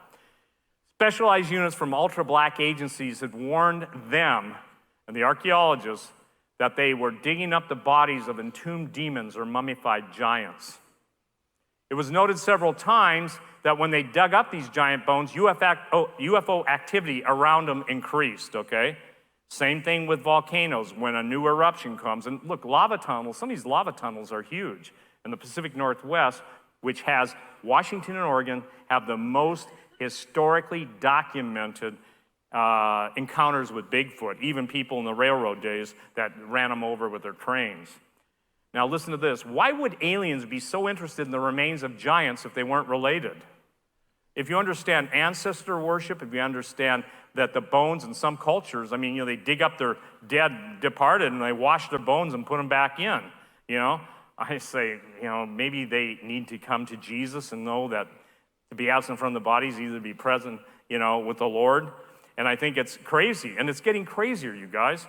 [SPEAKER 2] Specialized units from ultra-black agencies had warned them and the archaeologists that they were digging up the bodies of entombed demons or mummified giants. It was noted several times that when they dug up these giant bones, UFO activity around them increased, okay? Same thing with volcanoes when a new eruption comes. And look, lava tunnels, some of these lava tunnels are huge. In the Pacific Northwest, which has Washington and Oregon, have the most historically documented encounters with Bigfoot, even people in the railroad days that ran them over with their trains. Now listen to this. Why would aliens be so interested in the remains of giants if they weren't related? If you understand ancestor worship, if you understand that the bones in some cultures, I mean, you know, they dig up their dead departed and they wash their bones and put them back in, you know. I say, maybe they need to come to Jesus and know that to be absent from the body is either to be present, with the Lord. And I think it's crazy, and it's getting crazier, you guys.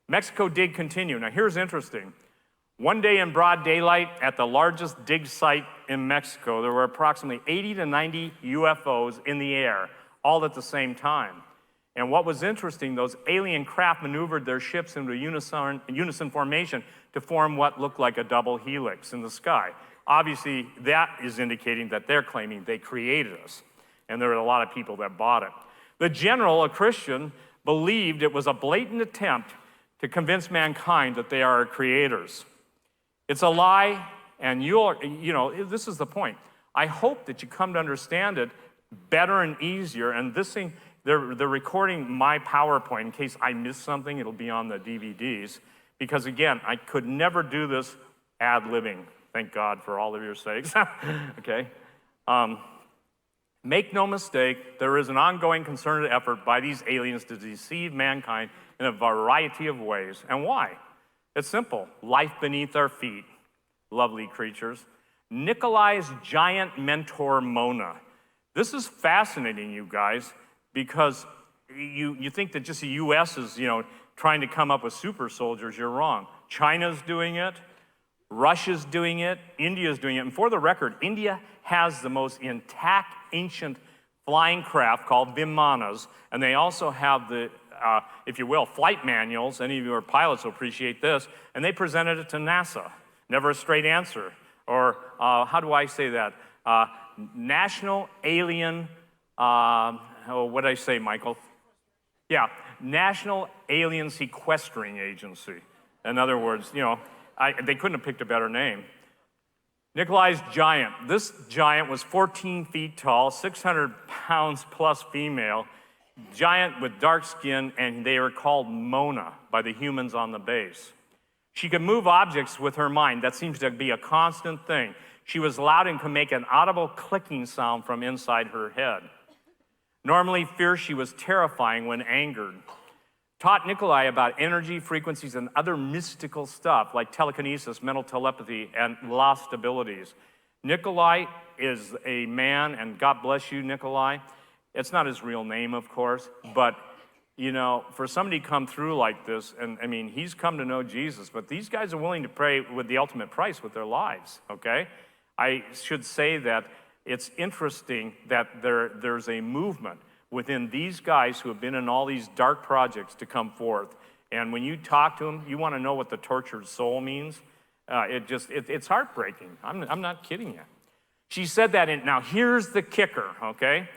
[SPEAKER 2] Mexico did continue. Now, here's interesting. One day in broad daylight at the largest dig site in Mexico, there were approximately 80 to 90 UFOs in the air, all at the same time. And what was interesting, those alien craft maneuvered their ships into unison formation to form what looked like a double helix in the sky. Obviously, that is indicating that they're claiming they created us. And there were a lot of people that bought it. The general, a Christian, believed it was a blatant attempt to convince mankind that they are our creators. It's a lie, and this is the point. I hope that you come to understand it better and easier. And this thing, they're recording my PowerPoint in case I miss something. It'll be on the DVDs. Because again, I could never do this ad-libbing. Thank God for all of your sakes. Okay? Make no mistake, there is an ongoing concerted effort by these aliens to deceive mankind in a variety of ways. And why? It's simple. Life beneath our feet, lovely creatures. Nikolai's giant mentor, Mona. This is fascinating, you guys, because you think that just the U.S. is, trying to come up with super soldiers. You're wrong. China's doing it. Russia's doing it. India's doing it. And for the record, India has the most intact, ancient flying craft called Vimanas, and they also have the, if you will, flight manuals. Any of you are pilots will appreciate this, and they presented it to NASA. Never a straight answer. Or how do I say that? National Alien, what did I say, Michael? Yeah, National Alien Sequestering Agency. In other words, they couldn't have picked a better name. Nikolai's giant. This giant was 14 feet tall, 600 pounds plus female, giant with dark skin, and they are called Mona by the humans on the base. She could move objects with her mind. That seems to be a constant thing. She was loud and could make an audible clicking sound from inside her head. Normally fierce, she was terrifying when angered. Taught Nikolai about energy, frequencies, and other mystical stuff like telekinesis, mental telepathy, and lost abilities. Nikolai is a man, and God bless you, Nikolai. It's not his real name, of course, but for somebody to come through like this, and I mean, he's come to know Jesus, but these guys are willing to pay with the ultimate price with their lives, okay? I should say that it's interesting that there's a movement within these guys who have been in all these dark projects to come forth. And when you talk to them, you want to know what the tortured soul means. It's heartbreaking. I'm not kidding you. She said that now here's the kicker, okay?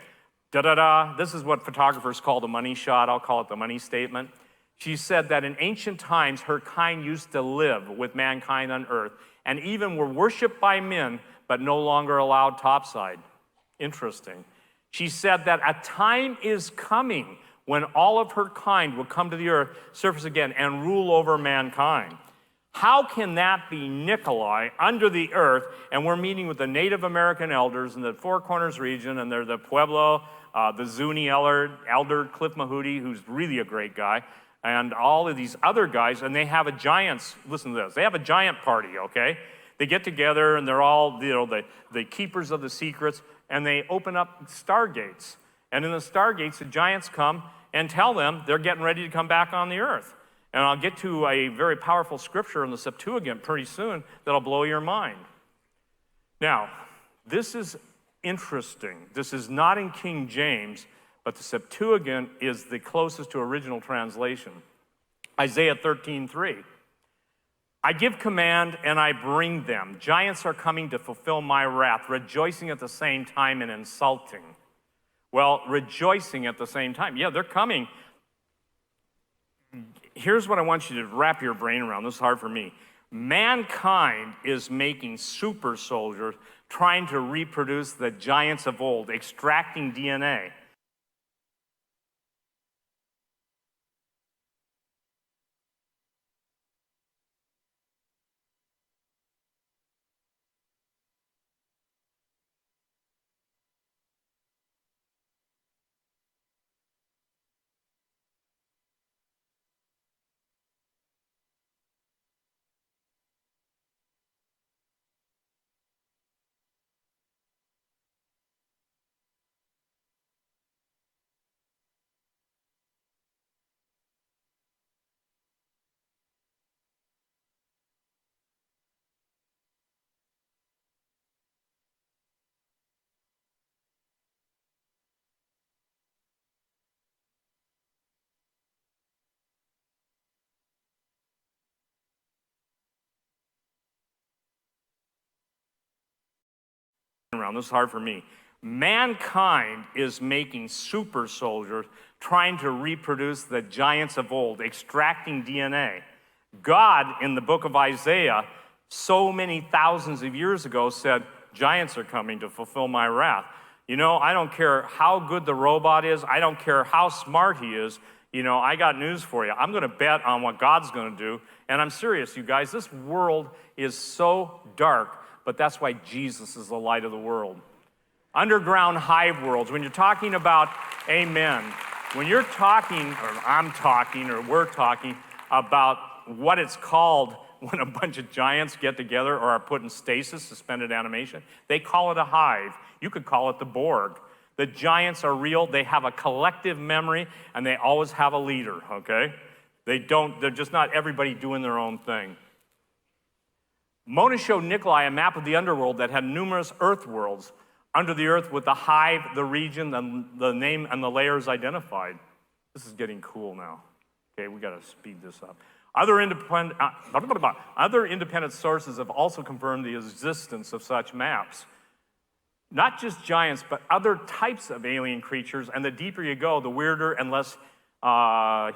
[SPEAKER 2] Da-da-da, this is what photographers call the money shot. I'll call it the money statement. She said that in ancient times, her kind used to live with mankind on earth and even were worshiped by men, but no longer allowed topside. Interesting. She said that a time is coming when all of her kind will come to the earth, surface again, and rule over mankind. How can that be Nikolai under the earth? And we're meeting with the Native American elders in the Four Corners region, and they're the Pueblo, the Zuni elder Cliff Mahudi, who's really a great guy, and all of these other guys, and they have a giants, listen to this, they have a giant party, okay? They get together, and they're all, the keepers of the secrets, and they open up stargates. And in the stargates, the giants come and tell them they're getting ready to come back on the earth. And I'll get to a very powerful scripture in the Septuagint pretty soon that'll blow your mind. Now, this is interesting. This is not in King James, but the Septuagint is the closest to original translation. Isaiah 13:3. I give command and I bring them. Giants are coming to fulfill my wrath, rejoicing at the same time and insulting. Well, rejoicing at the same time. Yeah, they're coming. Here's what I want you to wrap your brain around. This is hard for me. Mankind is making super soldiers trying to reproduce the giants of old, extracting DNA. around, this is hard for me. Mankind is making super soldiers trying to reproduce the giants of old, extracting DNA. God, in the book of Isaiah, so many thousands of years ago said, giants are coming to fulfill my wrath. You know, I don't care how good the robot is. I don't care how smart he is. You know, I got news for you. I'm going to bet on what God's going to do. And I'm serious, you guys. This world is so dark, but that's why Jesus is the light of the world. Underground hive worlds. When you're talking about, amen, when you're talking, or I'm talking, or we're talking about what it's called when a bunch of giants get together or are put in stasis, suspended animation, they call it a hive. You could call it the Borg. The giants are real. They have a collective memory, and they always have a leader, okay? They're just not everybody doing their own thing. Mona showed Nikolai a map of the underworld that had numerous earth worlds under the earth with the hive, the region, the name, and the layers identified. This is getting cool now. Okay, we got to speed this up. Other independent sources have also confirmed the existence of such maps. Not just giants, but other types of alien creatures, and the deeper you go, the weirder and less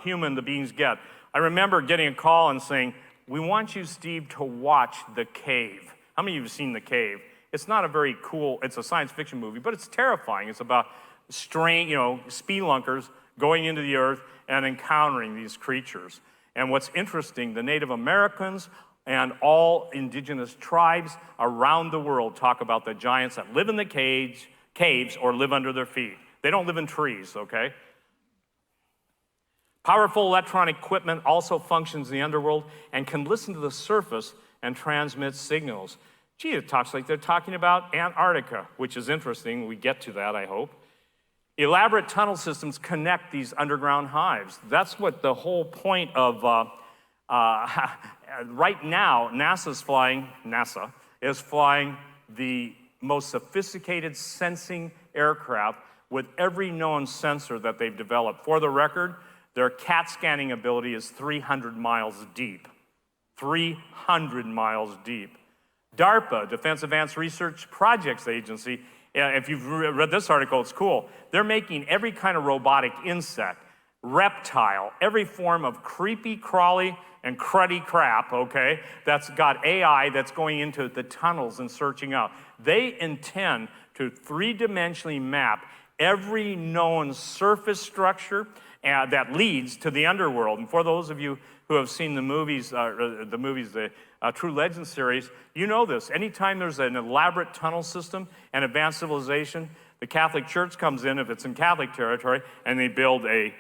[SPEAKER 2] human the beings get. I remember getting a call and saying, we want you, Steve, to watch The Cave. How many of you have seen The Cave? It's not a very cool, it's a science fiction movie, but it's terrifying. It's about spelunkers going into the earth and encountering these creatures. And what's interesting, the Native Americans and all indigenous tribes around the world talk about the giants that live in the caves or live under their feet. They don't live in trees, okay? Powerful electronic equipment also functions in the underworld and can listen to the surface and transmit signals. Gee, it talks like they're talking about Antarctica, which is interesting. We get to that, I hope. Elaborate tunnel systems connect these underground hives. That's what the whole point of, right now, NASA is flying the most sophisticated sensing aircraft with every known sensor that they've developed. For the record, their CAT scanning ability is 300 miles deep. 300 miles deep. DARPA, Defense Advanced Research Projects Agency, if you've read this article, it's cool. They're making every kind of robotic insect, reptile, every form of creepy, crawly, and cruddy crap, okay, that's got AI that's going into the tunnels and searching out. They intend to three-dimensionally map every known surface structure that leads to the underworld. And for those of you who have seen the movies, the True Legend series, you know this. Anytime there's an elaborate tunnel system and advanced civilization, the Catholic Church comes in, if it's in Catholic territory, and they build a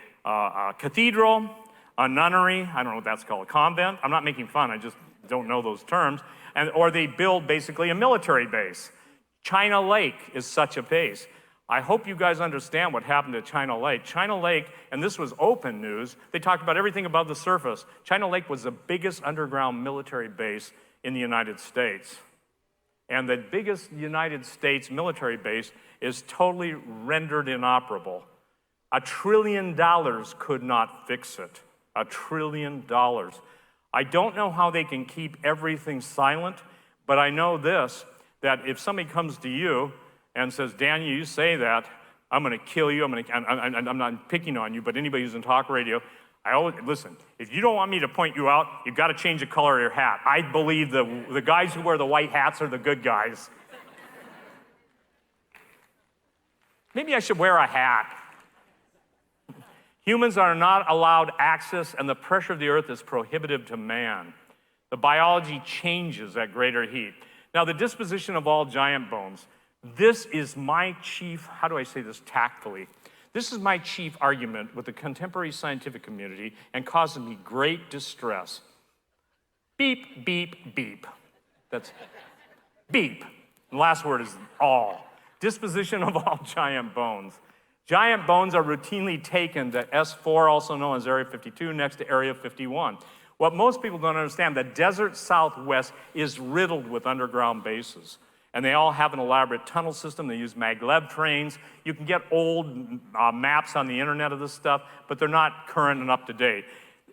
[SPEAKER 2] cathedral, a nunnery, I don't know what that's called, a convent. I'm not making fun, I just don't know those terms. Or they build basically a military base. China Lake is such a base. I hope you guys understand what happened at China Lake. China Lake, and this was open news, they talked about everything above the surface. China Lake was the biggest underground military base in the United States. And the biggest United States military base is totally rendered inoperable. $1 trillion could not fix it. $1 trillion. I don't know how they can keep everything silent, but I know this, that if somebody comes to you and says, Daniel, you say that, I'm going to kill you, I'm not picking on you, but anybody who's in talk radio, I always, listen, if you don't want me to point you out, you've got to change the color of your hat. I believe the guys who wear the white hats are the good guys. Maybe I should wear a hat. Humans are not allowed access, and the pressure of the earth is prohibitive to man. The biology changes at greater heat. Now, the disposition of all giant bones. This is my chief, how do I say this tactfully? This is my chief argument with the contemporary scientific community and causes me great distress. Beep, beep, beep. That's beep. The last word is all. Disposition of all giant bones. Giant bones are routinely taken to S4, also known as Area 52, next to Area 51. What most people don't understand, the desert Southwest is riddled with underground bases. And they all have an elaborate tunnel system. They use maglev trains. You can get old maps on the internet of this stuff, but they're not current and up to date.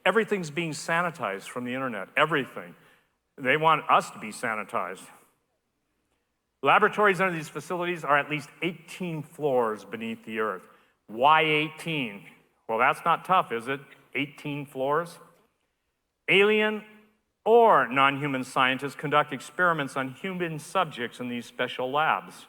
[SPEAKER 2] Everything's being sanitized from the internet, everything. They want us to be sanitized. Laboratories under these facilities are at least 18 floors beneath the earth. Why 18? Well, that's not tough, is it? 18 floors? Alien or non-human scientists conduct experiments on human subjects in these special labs.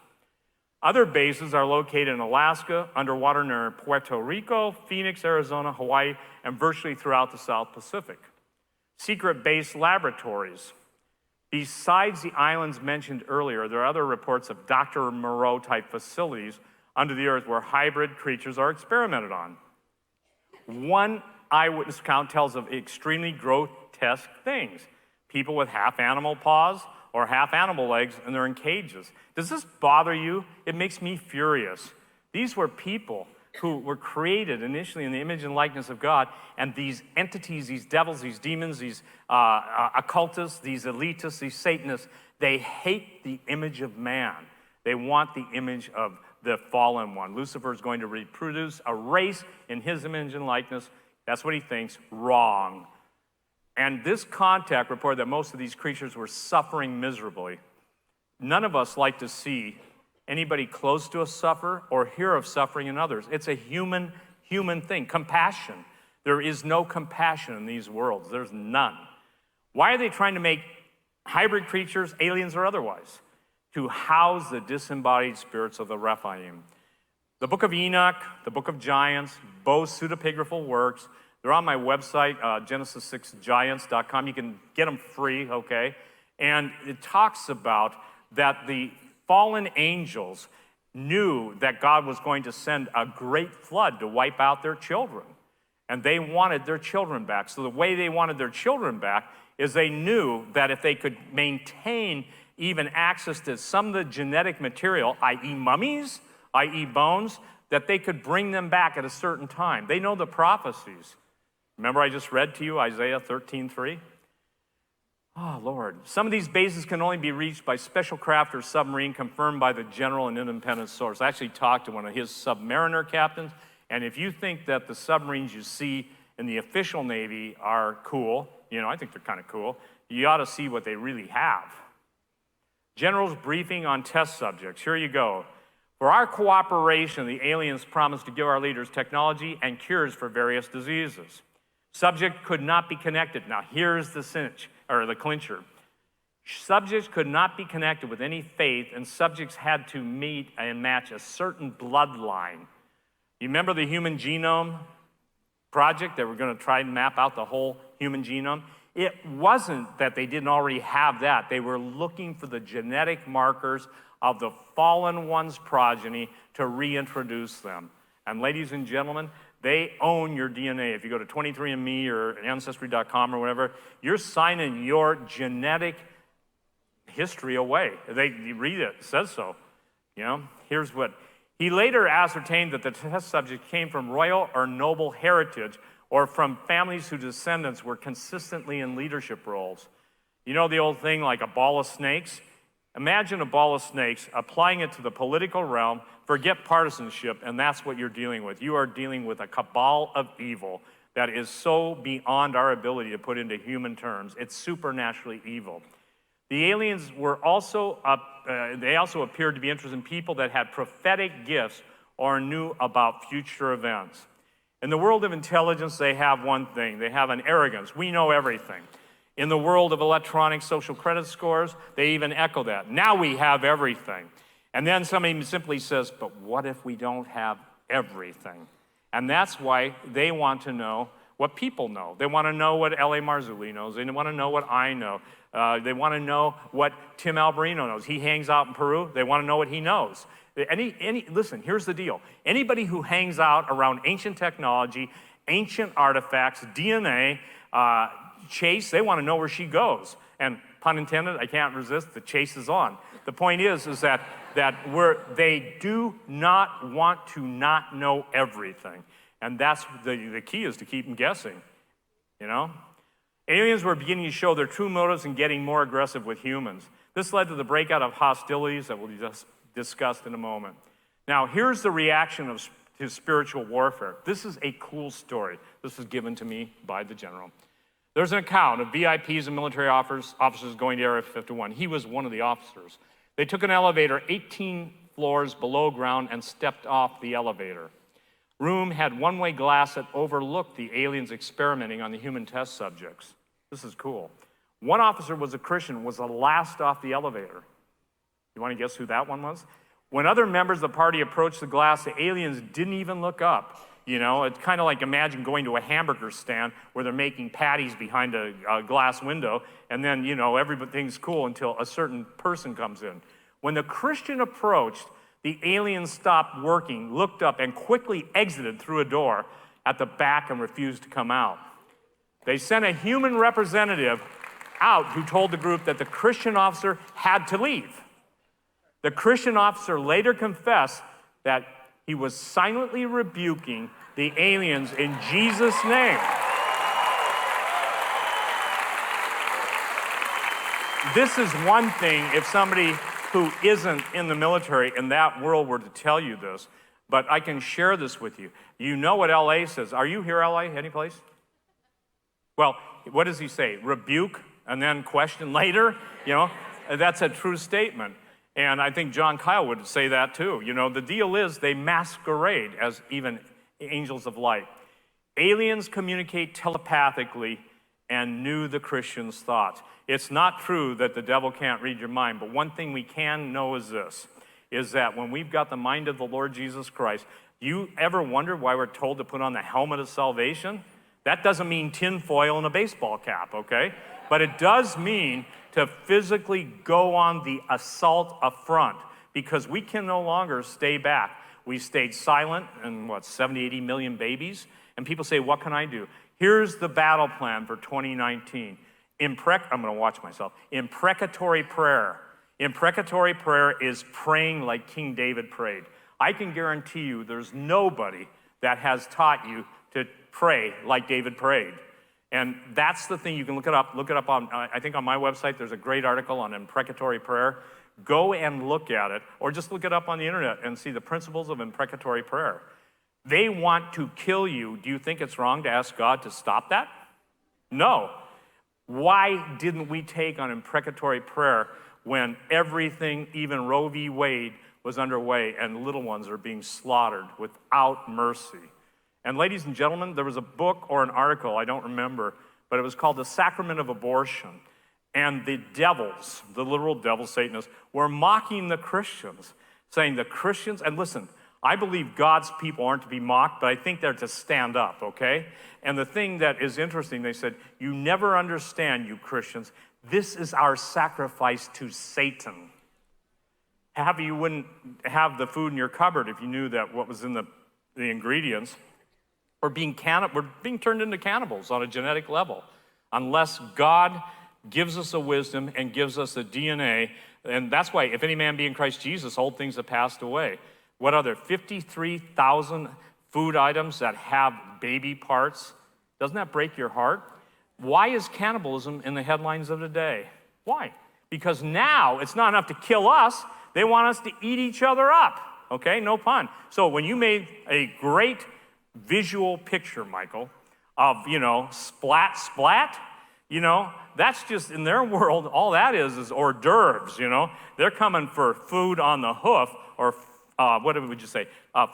[SPEAKER 2] Other bases are located in Alaska, underwater near Puerto Rico, Phoenix, Arizona, Hawaii, and virtually throughout the South Pacific. Secret base laboratories. Besides the islands mentioned earlier, there are other reports of Dr. Moreau-type facilities under the earth where hybrid creatures are experimented on. One eyewitness account tells of extremely grotesque things. People with half-animal paws or half-animal legs, and they're in cages. Does this bother you? It makes me furious. These were people who were created initially in the image and likeness of God, and these entities, these devils, these demons, these occultists, these elitists, these Satanists, they hate the image of man. They want the image of the fallen one. Lucifer is going to reproduce a race in his image and likeness. That's what he thinks. Wrong. And this contact reported that most of these creatures were suffering miserably. None of us like to see anybody close to us suffer or hear of suffering in others. It's a human thing. Compassion. There is no compassion in these worlds. There's none. Why are they trying to make hybrid creatures, aliens or otherwise? To house the disembodied spirits of the Rephaim. The Book of Enoch, the Book of Giants, both pseudepigraphal works. They're on my website, Genesis6Giants.com. You can get them free, okay? And it talks about that the fallen angels knew that God was going to send a great flood to wipe out their children. And they wanted their children back. So the way they wanted their children back is they knew that if they could maintain even access to some of the genetic material, i.e. mummies, i.e. bones, that they could bring them back at a certain time. They know the prophecies. Remember I just read to you Isaiah 13:3? Oh, Lord. Some of these bases can only be reached by special craft or submarine confirmed by the general and independent source. I actually talked to one of his submariner captains, and if you think that the submarines you see in the official Navy are cool, I think they're kind of cool, you ought to see what they really have. General's briefing on test subjects. Here you go. For our cooperation, the aliens promised to give our leaders technology and cures for various diseases. Subject could not be connected. Now here's the cinch, or the clincher. Subjects could not be connected with any faith, and subjects had to meet and match a certain bloodline. You remember the Human Genome Project? They were going to try and map out the whole human genome. It wasn't that they didn't already have that. They were looking for the genetic markers of the fallen one's progeny to reintroduce them. And ladies and gentlemen, they own your DNA. If you go to 23andMe or Ancestry.com or whatever, you're signing your genetic history away. You read it says so. Here's what. He later ascertained that the test subject came from royal or noble heritage or from families whose descendants were consistently in leadership roles. You know the old thing like a ball of snakes? Imagine a ball of snakes, applying it to the political realm, forget partisanship, and that's what you're dealing with. You are dealing with a cabal of evil that is so beyond our ability to put into human terms. It's supernaturally evil. The aliens were also, they also appeared to be interested in people that had prophetic gifts or knew about future events. In the world of intelligence, they have one thing. They have an arrogance. We know everything. In the world of electronic social credit scores, they even echo that. Now we have everything. And then somebody simply says, but what if we don't have everything? And that's why they want to know what people know. They want to know what L.A. Marzulli knows. They want to know what I know. They want to know what Tim Alberino knows. He hangs out in Peru. They want to know what he knows. Listen, here's the deal. Anybody who hangs out around ancient technology, ancient artifacts, DNA, chase, they want to know where she goes. And pun intended, I can't resist, the chase is on. The point is that they do not want to not know everything. And that's the key is to keep them guessing, Aliens were beginning to show their true motives and getting more aggressive with humans. This led to the breakout of hostilities that will be discussed in a moment. Now, here's the reaction to spiritual warfare. This is a cool story. This was given to me by the general. There's an account of VIPs and military officers going to Area 51. He was one of the officers. They took an elevator 18 floors below ground and stepped off the elevator. Room had one-way glass that overlooked the aliens experimenting on the human test subjects. This is cool. One officer was a Christian, was the last off the elevator. You want to guess who that one was? When other members of the party approached the glass, the aliens didn't even look up. You know, it's kind of like imagine going to a hamburger stand where they're making patties behind a glass window, and then, you know, everything's cool until a certain person comes in. When the Christian approached, the aliens stopped working, looked up, and quickly exited through a door at the back and refused to come out. They sent a human representative out who told the group that the Christian officer had to leave. The Christian officer later confessed that he was silently rebuking the aliens in Jesus' name. This is one thing if somebody who isn't in the military in that world were to tell you this, but I can share this with you. You know what LA says. Are you here, LA, any place? Well, what does he say? Rebuke and then question later? You know, that's a true statement. And I think John Kyle would say that too. You know, the deal is they masquerade as even angels of light. Aliens communicate telepathically and knew the Christians' thoughts. It's not true that the devil can't read your mind, but one thing we can know is this, is that when we've got the mind of the Lord Jesus Christ, you ever wonder why we're told to put on the helmet of salvation? That doesn't mean tinfoil and a baseball cap, okay? But it does mean to physically go on the assault up front, because we can no longer stay back. We stayed silent, and 70, 80 million babies? And people say, what can I do? Here's the battle plan for 2019. I'm going to watch myself. Imprecatory prayer. Imprecatory prayer is praying like King David prayed. I can guarantee you there's nobody that has taught you to pray like David prayed. And that's the thing. You can look it up. Look it up on, I think on my website, there's a great article on imprecatory prayer. Go and look at it, or just look it up on the internet and see the principles of imprecatory prayer. They want to kill you. Do you think it's wrong to ask God to stop that? No. Why didn't we take on imprecatory prayer when everything, even Roe v. Wade, was underway and little ones are being slaughtered without mercy? And ladies and gentlemen, there was a book or an article, I don't remember, but it was called The Sacrament of Abortion. And the devils, the literal devil Satanists, were mocking the Christians, saying the Christians, and listen, I believe God's people aren't to be mocked, but I think they're to stand up, okay? And the thing that is interesting, they said, you never understand, you Christians, this is our sacrifice to Satan. You wouldn't have the food in your cupboard if you knew that what was in the ingredients. We're being turned into cannibals on a genetic level, unless God gives us a wisdom and gives us a DNA. And that's why, if any man be in Christ Jesus, old things have passed away. What are there, 53,000 food items that have baby parts? Doesn't that break your heart? Why is cannibalism in the headlines of the day? Why? Because now it's not enough to kill us, they want us to eat each other up, okay? No pun. So when you made a great visual picture, Michael, of, splat, splat, that's just, in their world, all that is hors d'oeuvres, They're coming for food on the hoof, or what would you say?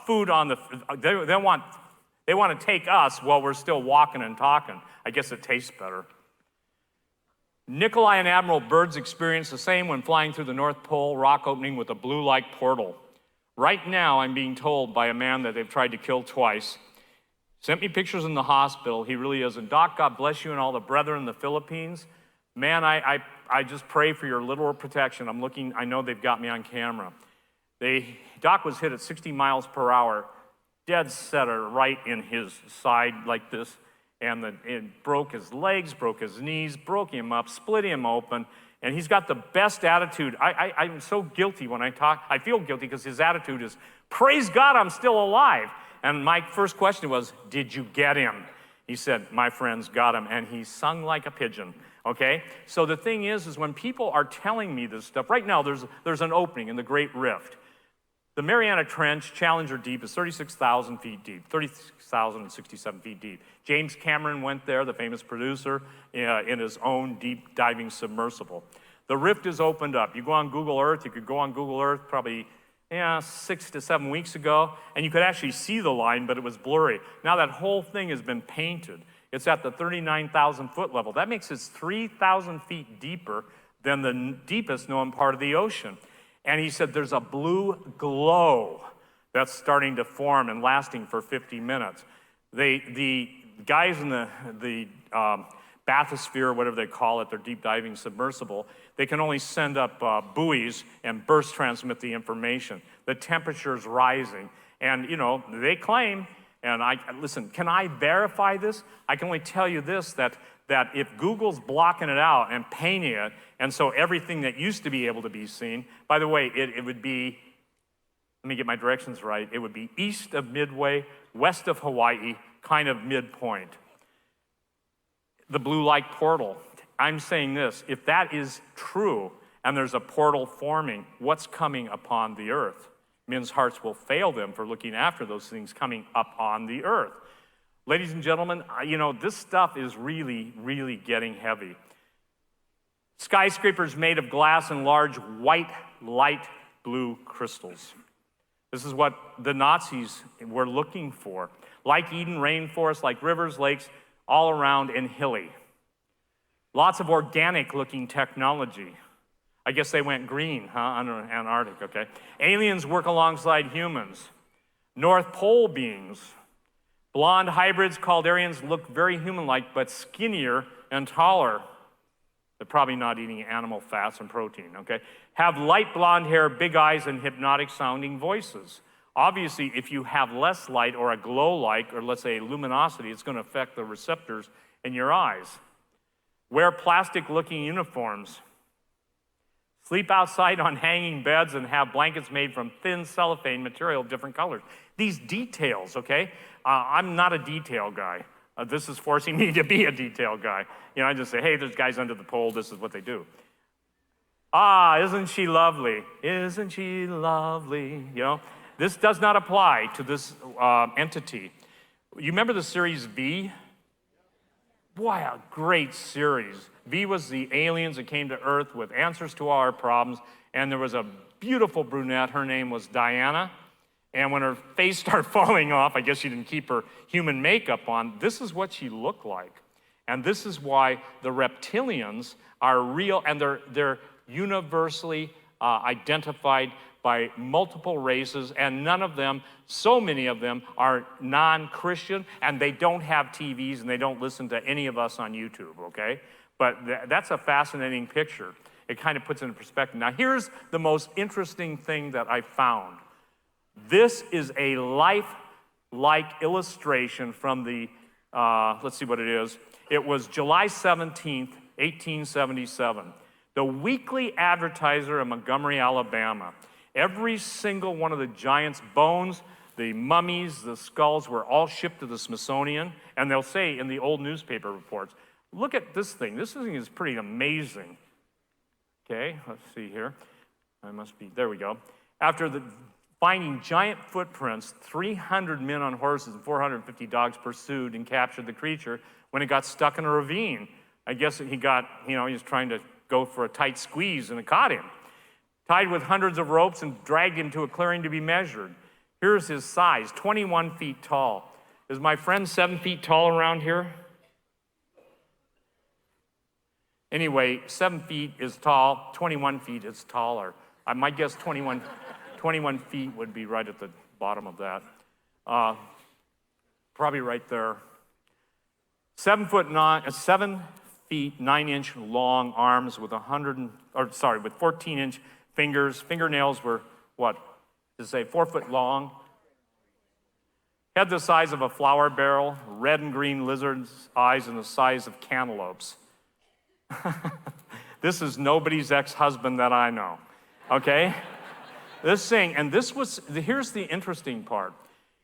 [SPEAKER 2] Food on the, they want to take us while we're still walking and talking. I guess it tastes better. Nikolai and Admiral Byrd's experienced the same when flying through the North Pole rock opening with a blue-like portal. Right now, I'm being told by a man that they've tried to kill twice. Sent me pictures in the hospital. He really is. And Doc, God bless you and all the brethren in the Philippines. Man, I just pray for your literal protection. I know they've got me on camera. Doc was hit at 60 miles per hour, dead center right in his side like this. And it broke his legs, broke his knees, broke him up, split him open. And he's got the best attitude. I'm so guilty when I talk. I feel guilty because his attitude is, praise God, I'm still alive. And my first question was, did you get him? He said, my friends got him. And he sung like a pigeon, okay? So the thing is when people are telling me this stuff, right now there's an opening in the Great Rift. The Mariana Trench, Challenger Deep, is 36,000 feet deep, 36,067 feet deep. James Cameron went there, the famous producer, in his own deep diving submersible. The rift is opened up. You go on Google Earth, you could go on Google Earth probably 6 to 7 weeks ago, and you could actually see the line, but it was blurry. Now that whole thing has been painted. It's at the 39,000 foot level. That makes it 3,000 feet deeper than the deepest known part of the ocean. And he said there's a blue glow that's starting to form and lasting for 50 minutes. The guys in the bathysphere, whatever they call it, their deep diving submersible, they can only send up buoys and burst transmit the information. The temperature's rising. And, they claim, and listen, can I verify this? I can only tell you this, that if Google's blocking it out and painting it, and so everything that used to be able to be seen, by the way, it would be, let me get my directions right, it would be east of Midway, west of Hawaii, kind of midpoint. The blue light portal. I'm saying this, if that is true and there's a portal forming, what's coming upon the earth? Men's hearts will fail them for looking after those things coming up on the earth. Ladies and gentlemen, this stuff is really, really getting heavy. Skyscrapers made of glass and large white light blue crystals. This is what the Nazis were looking for. Like Eden, rainforests, like rivers, lakes, all around and hilly. Lots of organic-looking technology. I guess they went green, on Antarctic, okay? Aliens work alongside humans. North Pole beings. Blonde hybrids called Aryans look very human-like, but skinnier and taller. They're probably not eating animal fats and protein, okay? Have light blonde hair, big eyes, and hypnotic-sounding voices. Obviously, if you have less light or a glow-like, or let's say luminosity, it's going to affect the receptors in your eyes. Wear plastic-looking uniforms. Sleep outside on hanging beds and have blankets made from thin cellophane material of different colors. These details, okay? I'm not a detail guy. This is forcing me to be a detail guy. I just say, hey, there's guys under the pole, this is what they do. Isn't she lovely? Isn't she lovely? This does not apply to this entity. You remember the series V? Boy, a great series. V was the aliens that came to Earth with answers to all our problems, and there was a beautiful brunette, her name was Diana, and when her face started falling off, I guess she didn't keep her human makeup on, this is what she looked like. And this is why the reptilians are real, and they're universally identified by multiple races, and none of them, so many of them, are non-Christian, and they don't have TVs, and they don't listen to any of us on YouTube, okay? But that's a fascinating picture. It kind of puts it in perspective. Now, here's the most interesting thing that I found. This is a life-like illustration from the, let's see what it is. It was July 17th, 1877. The Weekly Advertiser of Montgomery, Alabama. Every single one of the giants' bones, the mummies, the skulls were all shipped to the Smithsonian, and they'll say in the old newspaper reports, look at this thing. This thing is pretty amazing. Okay, let's see here. There we go. After finding giant footprints, 300 men on horses and 450 dogs pursued and captured the creature when it got stuck in a ravine. I guess he was trying to go for a tight squeeze and it caught him. Tied with hundreds of ropes and dragged into a clearing to be measured. Here's his size, 21 feet tall. Is my friend 7 feet tall around here? Anyway, 7 feet is tall, 21 feet is taller. I might guess 21 feet would be right at the bottom of that. Probably right there. 7 feet 9 inch long arms with 14-inch fingers. Fingernails were, 4 foot long. Head the size of a flour barrel, red and green lizards' eyes and the size of cantaloupes. This is nobody's ex-husband that I know, okay? This thing, and here's the interesting part.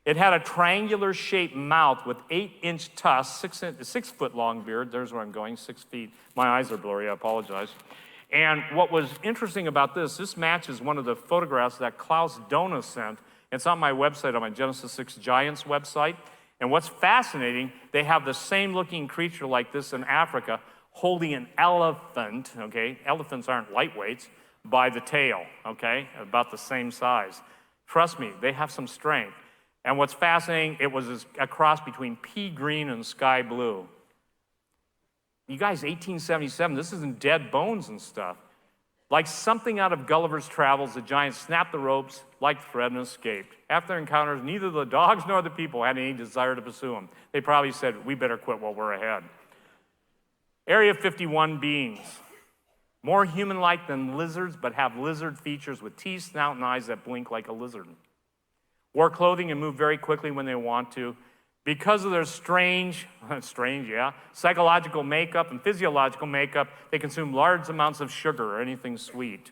[SPEAKER 2] It had a triangular shaped mouth with 8-inch tusks, 6 foot long beard. There's where I'm going, 6 feet. My eyes are blurry, I apologize. And what was interesting about this matches one of the photographs that Klaus Dona sent. It's on my website, on my Genesis 6 Giants website. And what's fascinating, they have the same looking creature like this in Africa holding an elephant, okay? Elephants aren't lightweights, by the tail, okay? About the same size. Trust me, they have some strength. And what's fascinating, it was a cross between pea green and sky blue. You guys, 1877, this isn't dead bones and stuff. Like something out of Gulliver's Travels, the giant snapped the ropes like thread and escaped. After their encounters, neither the dogs nor the people had any desire to pursue them. They probably said, we better quit while we're ahead. Area 51 beings. More human-like than lizards, but have lizard features with teeth, snout, and eyes that blink like a lizard. Wore clothing and move very quickly when they want to. Because of their strange, psychological makeup and physiological makeup, they consume large amounts of sugar or anything sweet.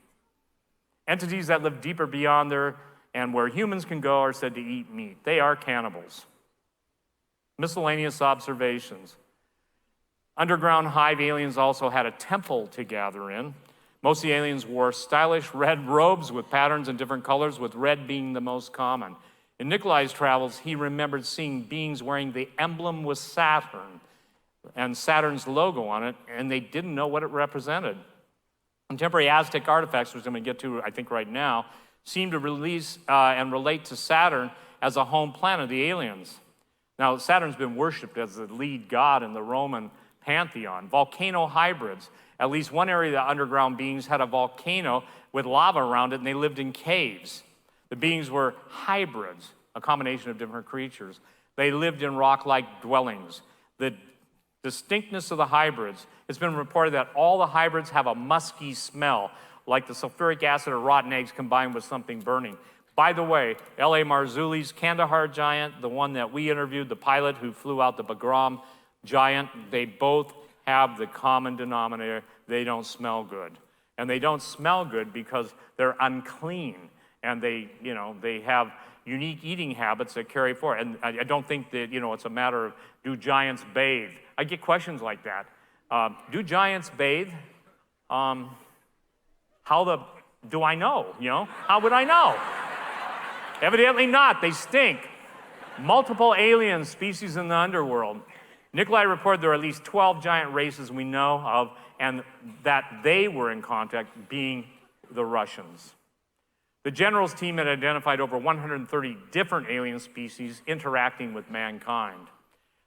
[SPEAKER 2] Entities that live deeper beyond there and where humans can go are said to eat meat. They are cannibals. Miscellaneous observations. Underground hive aliens also had a temple to gather in. Most of the aliens wore stylish red robes with patterns in different colors, with red being the most common. In Nikolai's travels, he remembered seeing beings wearing the emblem with Saturn and Saturn's logo on it, and they didn't know what it represented. Contemporary Aztec artifacts, which I'm going to get to, I think, right now, seem to release and relate to Saturn as a home planet of the aliens. Now, Saturn's been worshipped as the lead god in the Roman pantheon. Volcano hybrids. At least one area of the underground beings had a volcano with lava around it, and they lived in caves. The beings were hybrids, a combination of different creatures. They lived in rock-like dwellings. The distinctness of the hybrids, it's been reported that all the hybrids have a musky smell, like the sulfuric acid or rotten eggs combined with something burning. By the way, L.A. Marzulli's Kandahar giant, the one that we interviewed, the pilot who flew out the Bagram giant, they both have the common denominator: they don't smell good. And they don't smell good because they're unclean. And they have unique eating habits that carry forward. And I don't think that, it's a matter of, do giants bathe? I get questions like that. Do giants bathe? Do I know, How would I know? Evidently not, they stink. Multiple alien species in the underworld. Nikolai reported there are at least 12 giant races we know of, and that they were in contact, being the Russians. The general's team had identified over 130 different alien species interacting with mankind.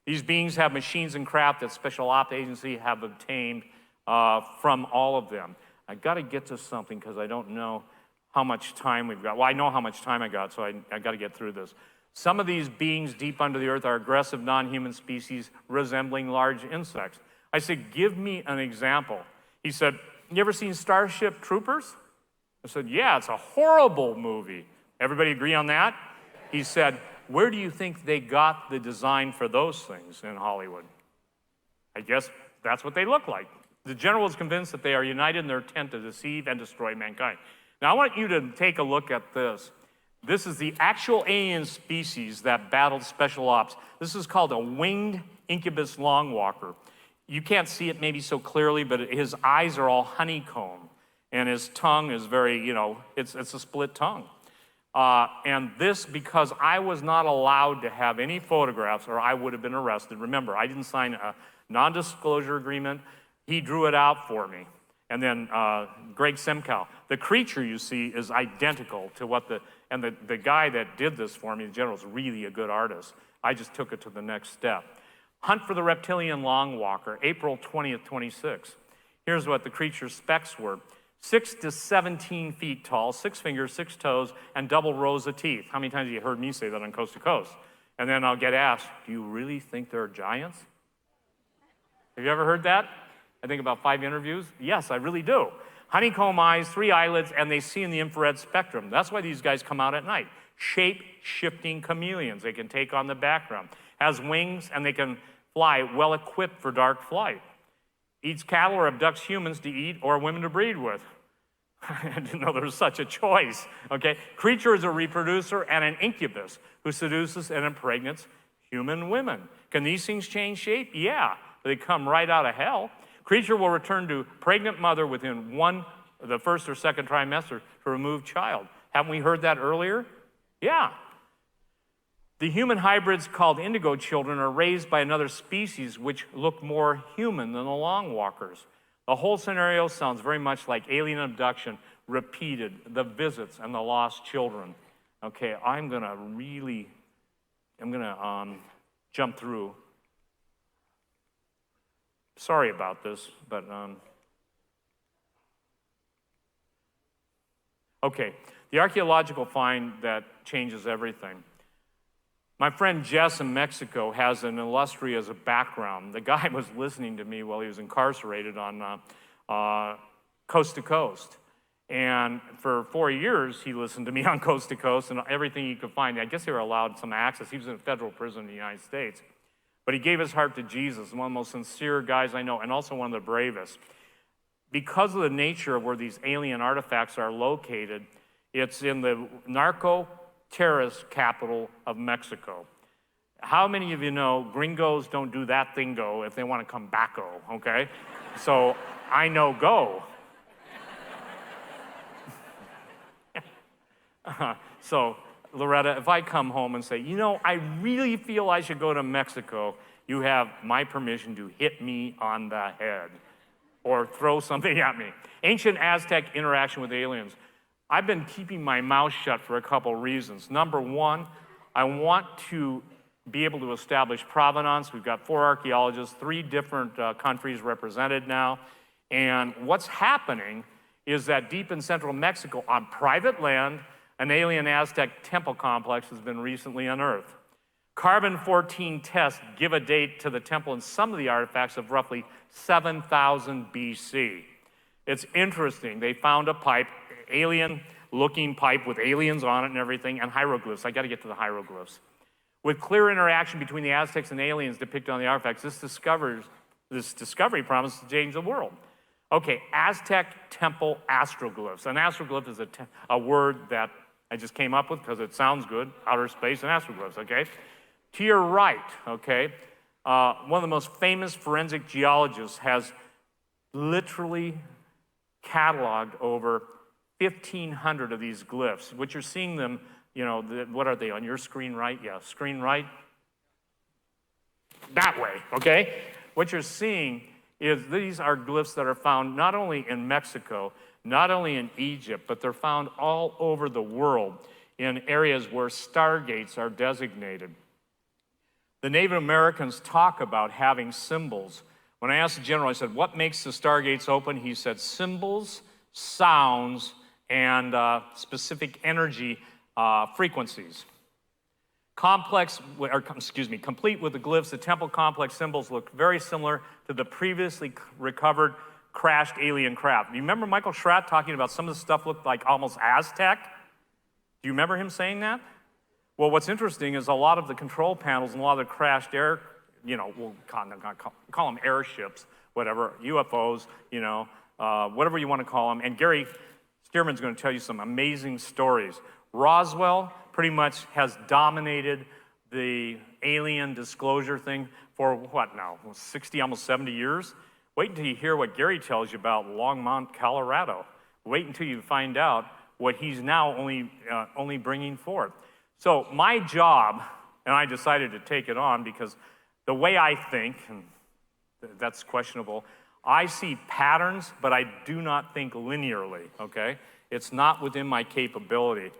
[SPEAKER 2] These beings have machines and craft that Special Ops Agency have obtained from all of them. I got to get to something because I don't know how much time we've got. Well, I know how much time I got, so I got to get through this. Some of these beings deep under the earth are aggressive non-human species resembling large insects. I said, give me an example. He said, you ever seen Starship Troopers? I said, yeah, it's a horrible movie. Everybody agree on that? He said, where do you think they got the design for those things in Hollywood? I guess that's what they look like. The general is convinced that they are united in their intent to deceive and destroy mankind. Now, I want you to take a look at this. This is the actual alien species that battled Special Ops. This is called a winged incubus longwalker. You can't see it maybe so clearly, but his eyes are all honeycomb. And his tongue is very, it's a split tongue. And this, because I was not allowed to have any photographs or I would have been arrested. Remember, I didn't sign a non-disclosure agreement. He drew it out for me. And then Greg Simcoe. The creature you see is identical to what the guy that did this for me, the general, is really a good artist. I just took it to the next step. Hunt for the reptilian longwalker, April 20th, 26. Here's what the creature's specs were. 6 to 17 feet tall, 6 fingers, 6 toes, and double rows of teeth. How many times have you heard me say that on Coast to Coast? And then I'll get asked, do you really think they're giants? Have you ever heard that? I think about 5 interviews. Yes, I really do. Honeycomb eyes, 3 eyelids, and they see in the infrared spectrum. That's why these guys come out at night. Shape-shifting chameleons. They can take on the background. Has wings, and they can fly well-equipped for dark flight. Eats cattle or abducts humans to eat or women to breed with. I didn't know there was such a choice, okay? Creature is a reproducer and an incubus who seduces and impregnates human women. Can these things change shape? Yeah, they come right out of hell. Creature will return to pregnant mother within the first or second trimester to remove child. Haven't we heard that earlier? Yeah. The human hybrids called indigo children are raised by another species which look more human than the long walkers. The whole scenario sounds very much like alien abduction repeated, the visits and the lost children. Okay, I'm gonna jump through. Sorry about this, but okay, the archaeological find that changes everything. My friend Jess in Mexico has an illustrious background. The guy was listening to me while he was incarcerated on Coast to Coast. And for 4 years, he listened to me on Coast to Coast and everything he could find. I guess they were allowed some access. He was in a federal prison in the United States. But he gave his heart to Jesus, one of the most sincere guys I know, and also one of the bravest. Because of the nature of where these alien artifacts are located, it's in the narco-terrorist capital of Mexico. How many of you know gringos don't do that thing-go if they want to come back-o, okay? So I know go. So, Loretta, if I come home and say, you know, I really feel I should go to Mexico, you have my permission to hit me on the head or throw something at me. Ancient Aztec interaction with aliens. I've been keeping my mouth shut for a couple reasons. Number one, I want to be able to establish provenance. We've got 4 archaeologists, 3 different countries represented now. And what's happening is that deep in central Mexico, on private land, an alien Aztec temple complex has been recently unearthed. Carbon-14 tests give a date to the temple and some of the artifacts of roughly 7,000 BC. It's interesting. They found a pipe, alien-looking pipe with aliens on it and everything, and hieroglyphs. I got to get to the hieroglyphs. With clear interaction between the Aztecs and aliens depicted on the artifacts, this discovery promises to change the world. Okay, Aztec temple astroglyphs. An astroglyph is a word that I just came up with because it sounds good, outer space and astroglyphs, okay? To your right, okay, one of the most famous forensic geologists has literally cataloged over 1,500 of these glyphs, which you're seeing them, you know, what are they, on your screen right? Yeah, screen right? That way, okay? What you're seeing is these are glyphs that are found not only in Mexico, not only in Egypt, but they're found all over the world in areas where stargates are designated. The Native Americans talk about having symbols. When I asked the general, I said, what makes the stargates open? He said, symbols, sounds, and specific energy frequencies. Complete with the glyphs, the temple complex symbols look very similar to the previously recovered crashed alien craft. Do you remember Michael Schratt talking about some of the stuff looked like almost Aztec? Do you remember him saying that? Well, what's interesting is a lot of the control panels and a lot of the crashed air, you know, we'll call them airships, whatever, UFOs, you know, whatever you want to call them. And Gary Stearman's going to tell you some amazing stories. Roswell pretty much has dominated the alien disclosure thing for what now, 60, almost 70 years? Wait until you hear what Gary tells you about Longmont, Colorado. Wait until you find out what he's now only bringing forth. So my job, and I decided to take it on because the way I think, and that's questionable, I see patterns, but I do not think linearly, okay? It's not within my capability.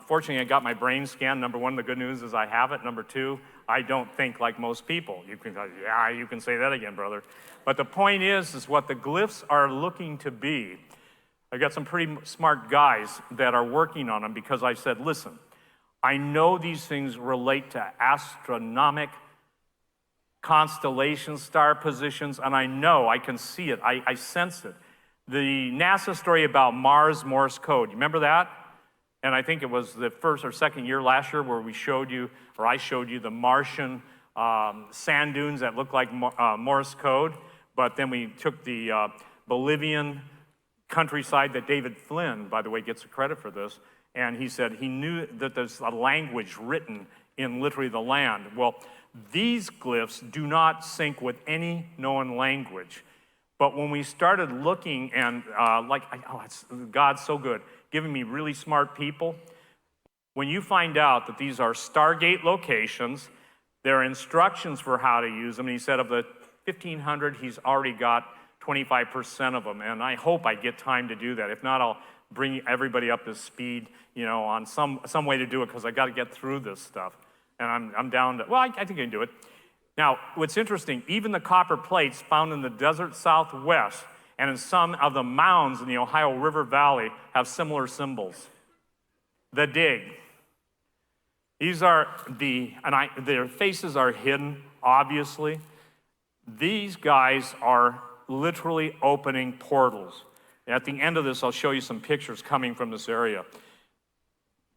[SPEAKER 2] Fortunately, I got my brain scanned. Number one, the good news is I have it. Number two, I don't think like most people. You can say that again, brother. But the point is what the glyphs are looking to be. I got some pretty smart guys that are working on them because I said, listen, I know these things relate to astronomic constellations, star positions, and I know, I can see it, I sense it. The NASA story about Mars Morse code, you remember that? And I think it was the first or second year last year where we showed you, or I showed you the Martian sand dunes that look like Morse code, but then we took the Bolivian countryside that David Flynn, by the way, gets the credit for this, and he said he knew that there's a language written in literally the land. Well, these glyphs do not sync with any known language. But when we started looking and God's so good, giving me really smart people. when you find out that these are Stargate locations, there are instructions for how to use them, and he said of the 1,500, he's already got 25% of them, and I hope I get time to do that. If not, I'll bring everybody up to speed, on some way to do it, because I got to get through this stuff. And I'm down to, well, I think I can do it. Now, what's interesting, even the copper plates found in the desert Southwest and in some of the mounds in the Ohio River Valley have similar symbols. The dig. These are their faces are hidden, obviously. These guys are literally opening portals. At the end of this, I'll show you some pictures coming from this area.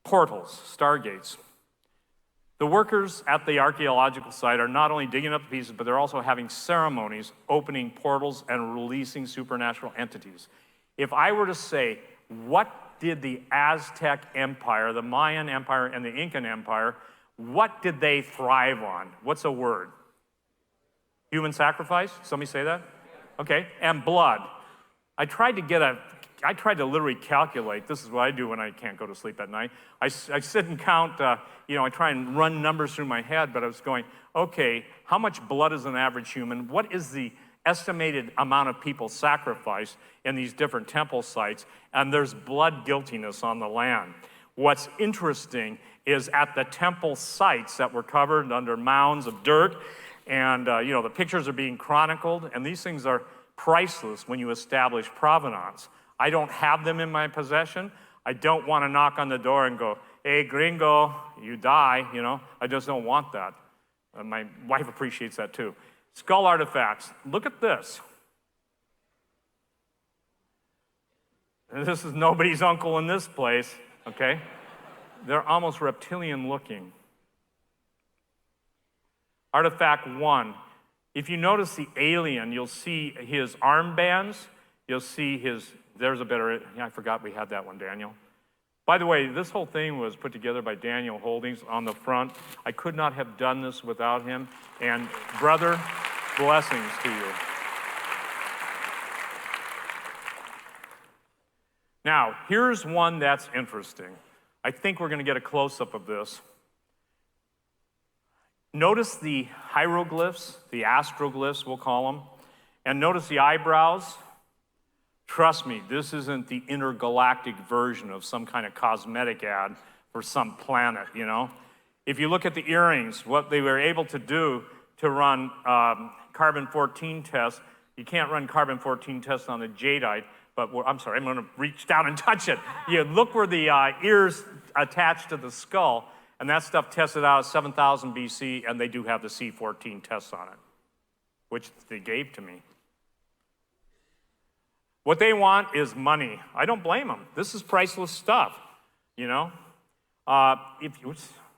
[SPEAKER 2] Portals, stargates. The workers at the archaeological site are not only digging up the pieces, but they're also having ceremonies, opening portals and releasing supernatural entities. If I were to say, what did the Aztec Empire, the Mayan Empire, and the Incan Empire, what did they thrive on? What's a word? Human sacrifice? Somebody say that? Okay, and blood. I tried to literally calculate. This is what I do when I can't go to sleep at night. I sit and count, I try and run numbers through my head, but I was going, okay, how much blood is an average human? What is the estimated amount of people sacrificed in these different temple sites? And there's blood guiltiness on the land. What's interesting is at the temple sites that were covered under mounds of dirt, and the pictures are being chronicled, and these things are priceless when you establish provenance. I don't have them in my possession. I don't want to knock on the door and go, hey, gringo, you die, I just don't want that. My wife appreciates that too. Skull artifacts, look at this. And this is nobody's uncle in this place, okay? They're almost reptilian looking. Artifact 1. If you notice the alien, you'll see his armbands, you'll see there's a better, I forgot we had that one, Daniel. By the way, this whole thing was put together by Daniel Holdings on the front. I could not have done this without him. And brother, blessings to you. Now, here's one that's interesting. I think we're going to get a close-up of this. Notice the hieroglyphs, the astroglyphs, we'll call them, and notice the eyebrows. Trust me, this isn't the intergalactic version of some kind of cosmetic ad for some planet, If you look at the earrings, what they were able to do to run carbon-14 tests, you can't run carbon-14 tests on the jadeite, but I'm sorry, I'm going to reach down and touch it. You look where the ears attach to the skull, and that stuff tested out at 7,000 BC, and they do have the C14 tests on it, which they gave to me. What they want is money. I don't blame them. This is priceless stuff,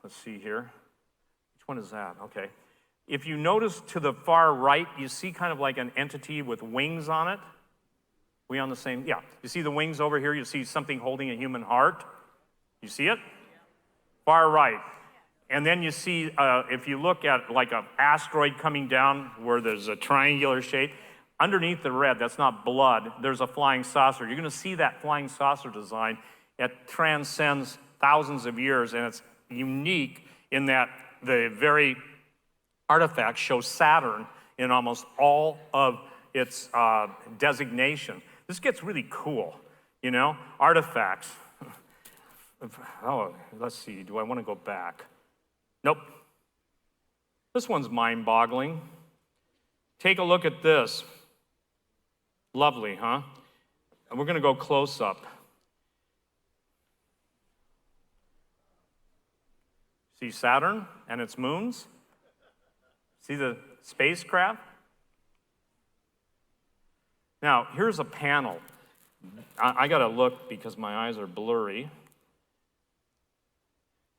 [SPEAKER 2] Let's see here. Which one is that? Okay. If you notice to the far right, you see kind of like an entity with wings on it. We on the same? Yeah. You see the wings over here? You see something holding a human heart? You see it? Far right. And then you see, if you look at like an asteroid coming down where there's a triangular shape, underneath the red, that's not blood, there's a flying saucer. You're going to see that flying saucer design. It transcends thousands of years, and it's unique in that the very artifact shows Saturn in almost all of its designation. This gets really cool, artifacts. Oh, let's see, do I want to go back? Nope. This one's mind-boggling. Take a look at this. Lovely, huh? And we're going to go close up. See Saturn and its moons? See the spacecraft? Now, here's a panel. I got to look because my eyes are blurry.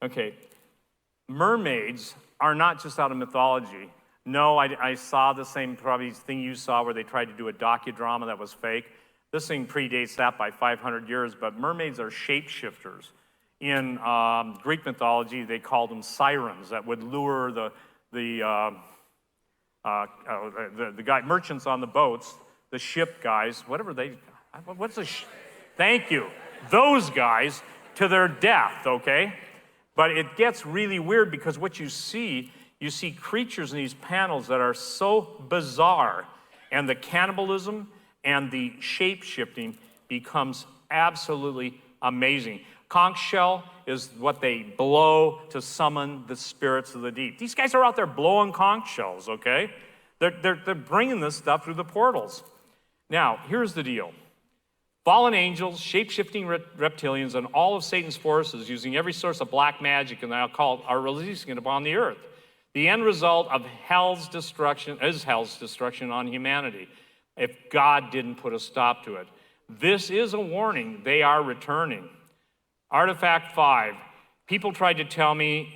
[SPEAKER 2] Okay, mermaids are not just out of mythology. No, I saw the same probably thing you saw where they tried to do a docudrama that was fake. This thing predates that by 500 years, but mermaids are shapeshifters. In Greek mythology, they called them sirens that would lure the merchants on the boats, the ship guys, thank you, those guys to their death, okay? But it gets really weird because what you see creatures in these panels that are so bizarre, and the cannibalism and the shape-shifting becomes absolutely amazing. Conch shell is what they blow to summon the spirits of the deep. These guys are out there blowing conch shells, okay? They're bringing this stuff through the portals. Now, here's the deal. Fallen angels, shape-shifting reptilians, and all of Satan's forces using every source of black magic and occult are releasing it upon the earth. The end result of hell's destruction is hell's destruction on humanity if God didn't put a stop to it. This is a warning. They are returning. Artifact 5. People tried to tell me,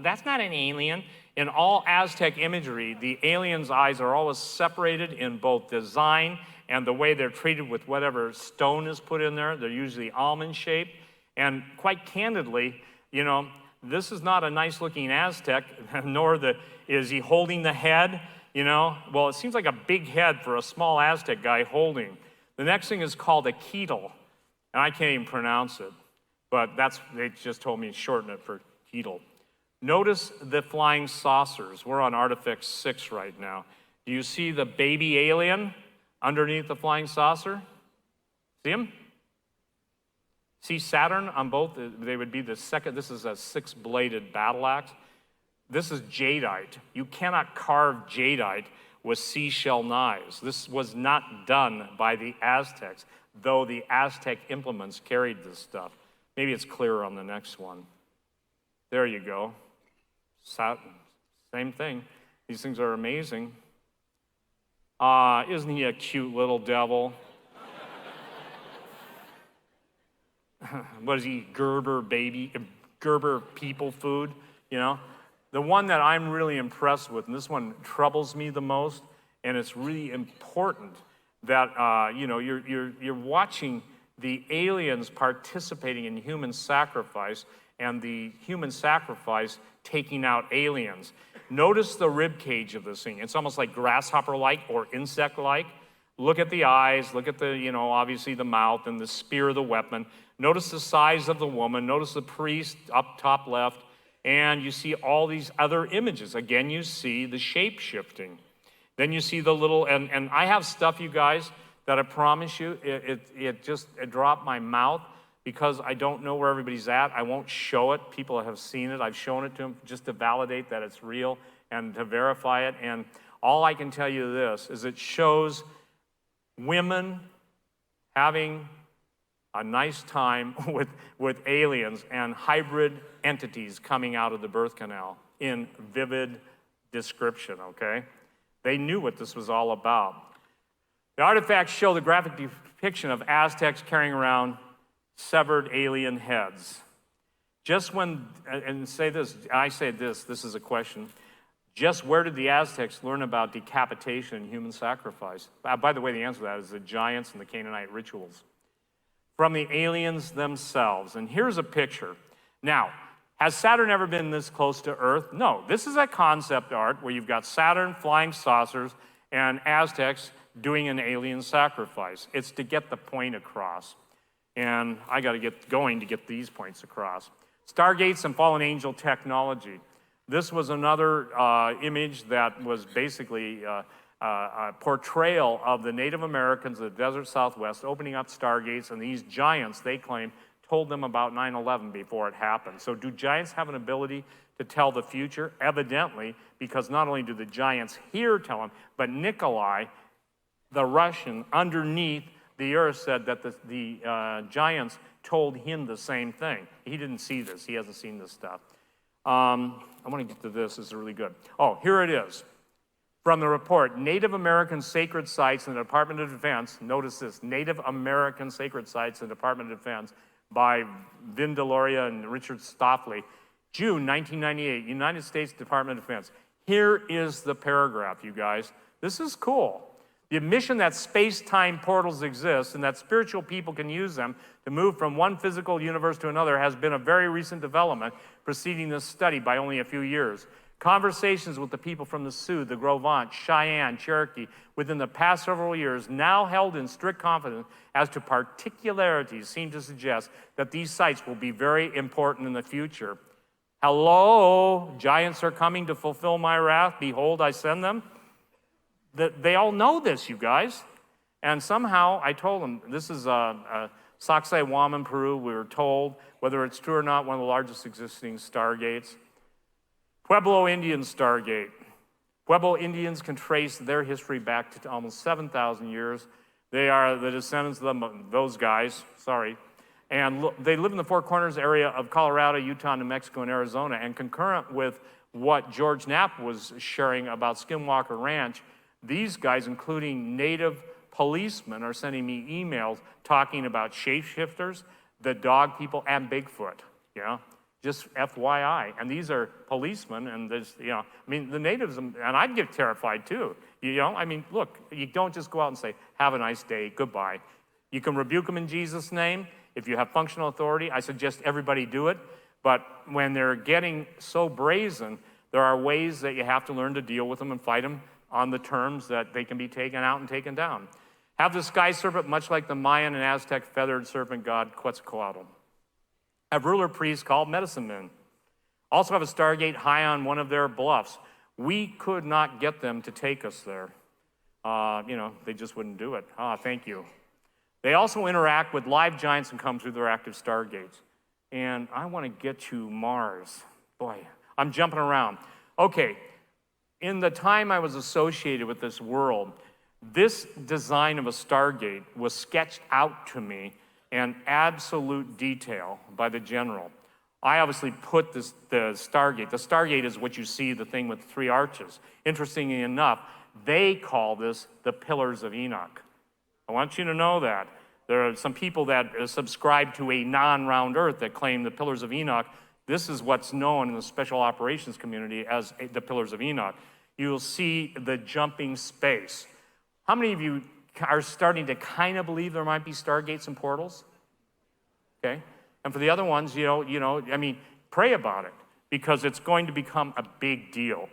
[SPEAKER 2] that's not an alien. In all Aztec imagery, the alien's eyes are always separated in both design and the way they're treated with whatever stone is put in there. They're usually almond shaped. And quite candidly, this is not a nice looking Aztec, nor is he holding the head, Well, it seems like a big head for a small Aztec guy holding. The next thing is called a Quetzal, and I can't even pronounce it, but they just told me to shorten it for Quetzal. Notice the flying saucers. We're on Artifact 6 right now. Do you see the baby alien underneath the flying saucer? See him? See Saturn on both? They would be the second. This is a 6-bladed battle axe. This is jadeite. You cannot carve jadeite with seashell knives. This was not done by the Aztecs, though the Aztec implements carried this stuff. Maybe it's clearer on the next one. There you go. Same thing. These things are amazing. Isn't he a cute little devil? What is he, Gerber people food? The one that I'm really impressed with, and this one troubles me the most, and it's really important that you're watching the aliens participating in human sacrifice, and the human sacrifice taking out aliens. Notice the rib cage of this thing. It's almost like grasshopper-like or insect-like. Look at the eyes, look at the, obviously the mouth and the spear of the weapon. Notice the size of the woman. Notice the priest up top left. And you see all these other images. Again, you see the shape-shifting. Then you see the little, and I have stuff, you guys, that I promise you, it dropped my mouth because I don't know where everybody's at. I won't show it. People have seen it. I've shown it to them just to validate that it's real and to verify it. And all I can tell you this is it shows women having a nice time with aliens and hybrid entities coming out of the birth canal in vivid description, okay? They knew what this was all about. The artifacts show the graphic depiction of Aztecs carrying around severed alien heads. Just when, and say this, I say this is a question. Just where did the Aztecs learn about decapitation and human sacrifice? By the way, the answer to that is the giants and the Canaanite rituals. From the aliens themselves. And here's a picture. Now, has Saturn ever been this close to Earth? No. This is a concept art where you've got Saturn, flying saucers, and Aztecs doing an alien sacrifice. It's to get the point across. And I got to get going to get these points across. Stargates and fallen angel technology. This was another image that was basically a portrayal of the Native Americans of the desert Southwest opening up stargates, and these giants, they claim, told them about 9/11 before it happened. So do giants have an ability to tell the future? Evidently, because not only do the giants here tell them, but Nikolai, the Russian, underneath the earth said that the giants told him the same thing. He didn't see this. He hasn't seen this stuff. I want to get to this. This is really good. Oh, here it is. From the report, Native American Sacred Sites in the Department of Defense, notice this, Native American Sacred Sites in the Department of Defense by Vin Deloria and Richard Stoffley, June 1998, United States Department of Defense. Here is the paragraph, you guys. This is cool. The admission that space-time portals exist and that spiritual people can use them to move from one physical universe to another has been a very recent development preceding this study by only a few years. Conversations with the people from the Sioux, the Gros Ventre, Cheyenne, Cherokee, within the past several years, now held in strict confidence as to particularities, seem to suggest that these sites will be very important in the future. Hello, giants are coming to fulfill my wrath. Behold, I send them. They all know this, you guys. And somehow I told them, this is Sacsayhuaman, Peru. We were told, whether it's true or not, one of the largest existing stargates. Pueblo Indian Stargate. Pueblo Indians can trace their history back to almost 7,000 years. They are the descendants of those guys, sorry. And they live in the Four Corners area of Colorado, Utah, New Mexico, and Arizona. And concurrent with what George Knapp was sharing about Skinwalker Ranch, these guys, including native policemen, are sending me emails talking about shapeshifters, the dog people, and Bigfoot, you know? Just FYI. And these are policemen, and there's, you know, I mean, the natives, and I'd get terrified too. You know, I mean, look, you don't just go out and say, have a nice day, goodbye. You can rebuke them in Jesus' name. If you have functional authority, I suggest everybody do it. But when they're getting so brazen, there are ways that you have to learn to deal with them and fight them on the terms that they can be taken out and taken down. Have the sky serpent much like the Mayan and Aztec feathered serpent god Quetzalcoatl. Have ruler priests called medicine men. Also have a stargate high on one of their bluffs. We could not get them to take us there. You know, they just wouldn't do it. Thank you. They also interact with live giants and come through their active stargates. And I want to get to Mars. Boy, I'm jumping around. Okay, in the time I was associated with this world, this design of a stargate was sketched out to me in absolute detail by the general. I obviously put the Stargate. The Stargate is what you see, the thing with 3 arches. Interestingly enough, they call this the Pillars of Enoch. I want you to know that. There are some people that subscribe to a non-round earth that claim the Pillars of Enoch. This is what's known in the special operations community as the Pillars of Enoch. You'll see the jumping space. How many of you are starting to kind of believe there might be stargates and portals? Okay? And for the other ones, I mean, pray about it, because it's going to become a big deal.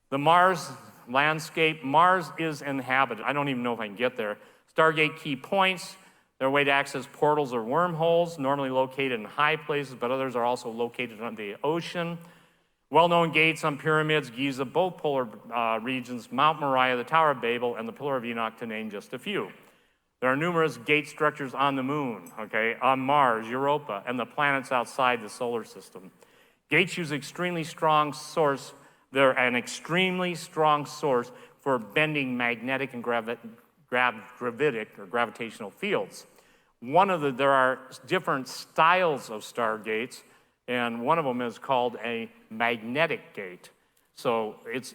[SPEAKER 2] The Mars landscape, Mars is inhabited. I don't even know if I can get there. Stargate key points, they're a way to access portals or wormholes, normally located in high places, but others are also located on the ocean. Well-known gates on pyramids, Giza, both polar regions, Mount Moriah, the Tower of Babel, and the Pillar of Enoch, to name just a few. There are numerous gate structures on the moon, okay, on Mars, Europa, and the planets outside the solar system. Gates use extremely strong source. They're an extremely strong source for bending magnetic and gravitic or gravitational fields. There are different styles of stargates, and one of them is called a magnetic gate. So it's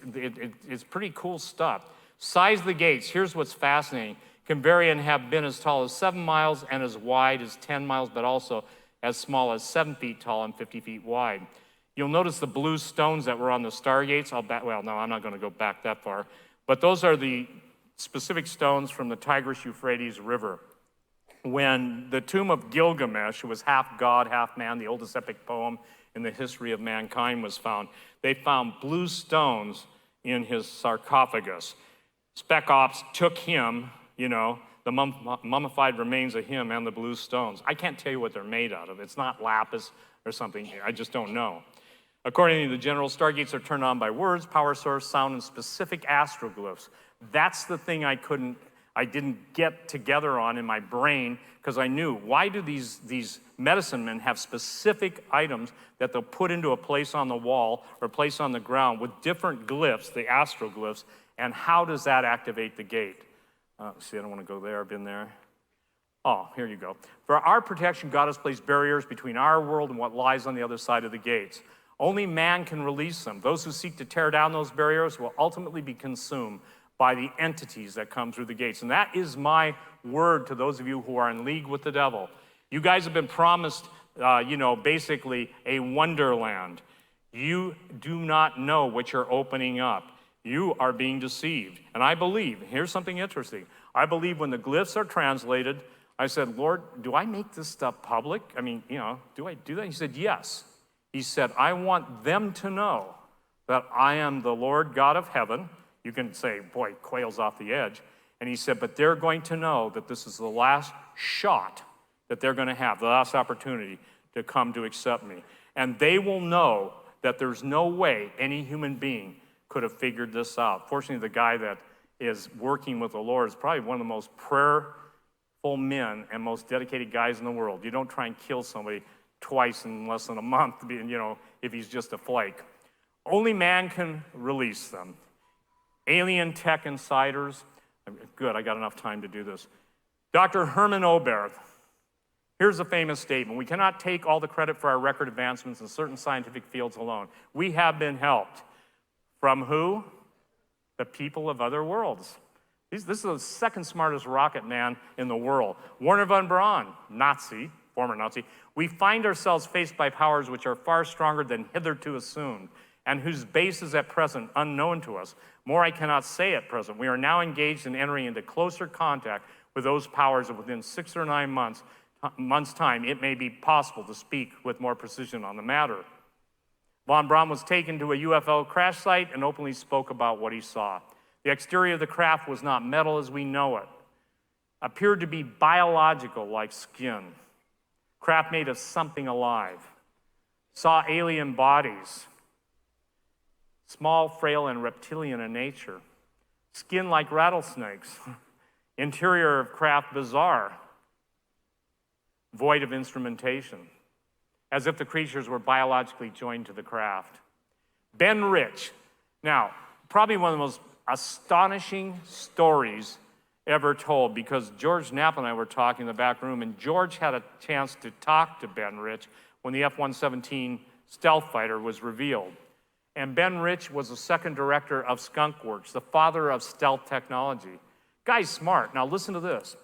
[SPEAKER 2] pretty cool stuff. Size of the gates, here's what's fascinating. Can vary and have been as tall as 7 miles and as wide as 10 miles, but also as small as 7 feet tall and 50 feet wide. You'll notice the blue stones that were on the stargates. Well, no, I'm not going to go back that far. But those are the specific stones from the Tigris-Euphrates River. When the tomb of Gilgamesh, who was half god, half man, the oldest epic poem in the history of mankind, was found, they found blue stones in his sarcophagus. Spec Ops took him, the mummified remains of him and the blue stones. I can't tell you what they're made out of. It's not lapis or something. I just don't know. According to the general, stargates are turned on by words, power source, sound, and specific astroglyphs. That's the thing I didn't get together on in my brain, because I knew, why do these medicine men have specific items that they'll put into a place on the wall or place on the ground with different glyphs, the astroglyphs, and how does that activate the gate? See, I don't want to go there. I've been there. Oh, here you go. For our protection, God has placed barriers between our world and what lies on the other side of the gates. Only man can release them. Those who seek to tear down those barriers will ultimately be consumed by the entities that come through the gates. And that is my word to those of you who are in league with the devil. You guys have been promised, basically a wonderland. You do not know what you're opening up. You are being deceived. And I believe, here's something interesting. I believe when the glyphs are translated, I said, Lord, do I make this stuff public? I mean, do I do that? He said, yes. He said, I want them to know that I am the Lord God of heaven. You can say, boy, quails off the edge. And he said, but they're going to know that this is the last shot that they're going to have, the last opportunity to come to accept me. And they will know that there's no way any human being could have figured this out. Fortunately, the guy that is working with the Lord is probably one of the most prayerful men and most dedicated guys in the world. You don't try and kill somebody twice in less than a month, if he's just a flake. Only man can release them. Alien tech insiders. Good, I got enough time to do this. Dr. Herman Oberth. Here's a famous statement. We cannot take all the credit for our record advancements in certain scientific fields alone. We have been helped. From who? The people of other worlds. This is the second smartest rocket man in the world. Wernher von Braun, Nazi, former Nazi. We find ourselves faced by powers which are far stronger than hitherto assumed, and whose base is at present unknown to us. More I cannot say at present. We are now engaged in entering into closer contact with those powers, and within 6 or 9 months' time, it may be possible to speak with more precision on the matter. Von Braun was taken to a UFO crash site and openly spoke about what he saw. The exterior of the craft was not metal as we know it. Appeared to be biological, like skin. Craft made of something alive. Saw alien bodies. Small, frail, and reptilian in nature. Skin like rattlesnakes. Interior of craft bizarre. Void of instrumentation. As if the creatures were biologically joined to the craft. Ben Rich. Now, probably one of the most astonishing stories ever told, because George Knapp and I were talking in the back room, and George had a chance to talk to Ben Rich when the F-117 stealth fighter was revealed. And Ben Rich was the second director of Skunk Works, the father of stealth technology. Guy's smart. Now listen to this.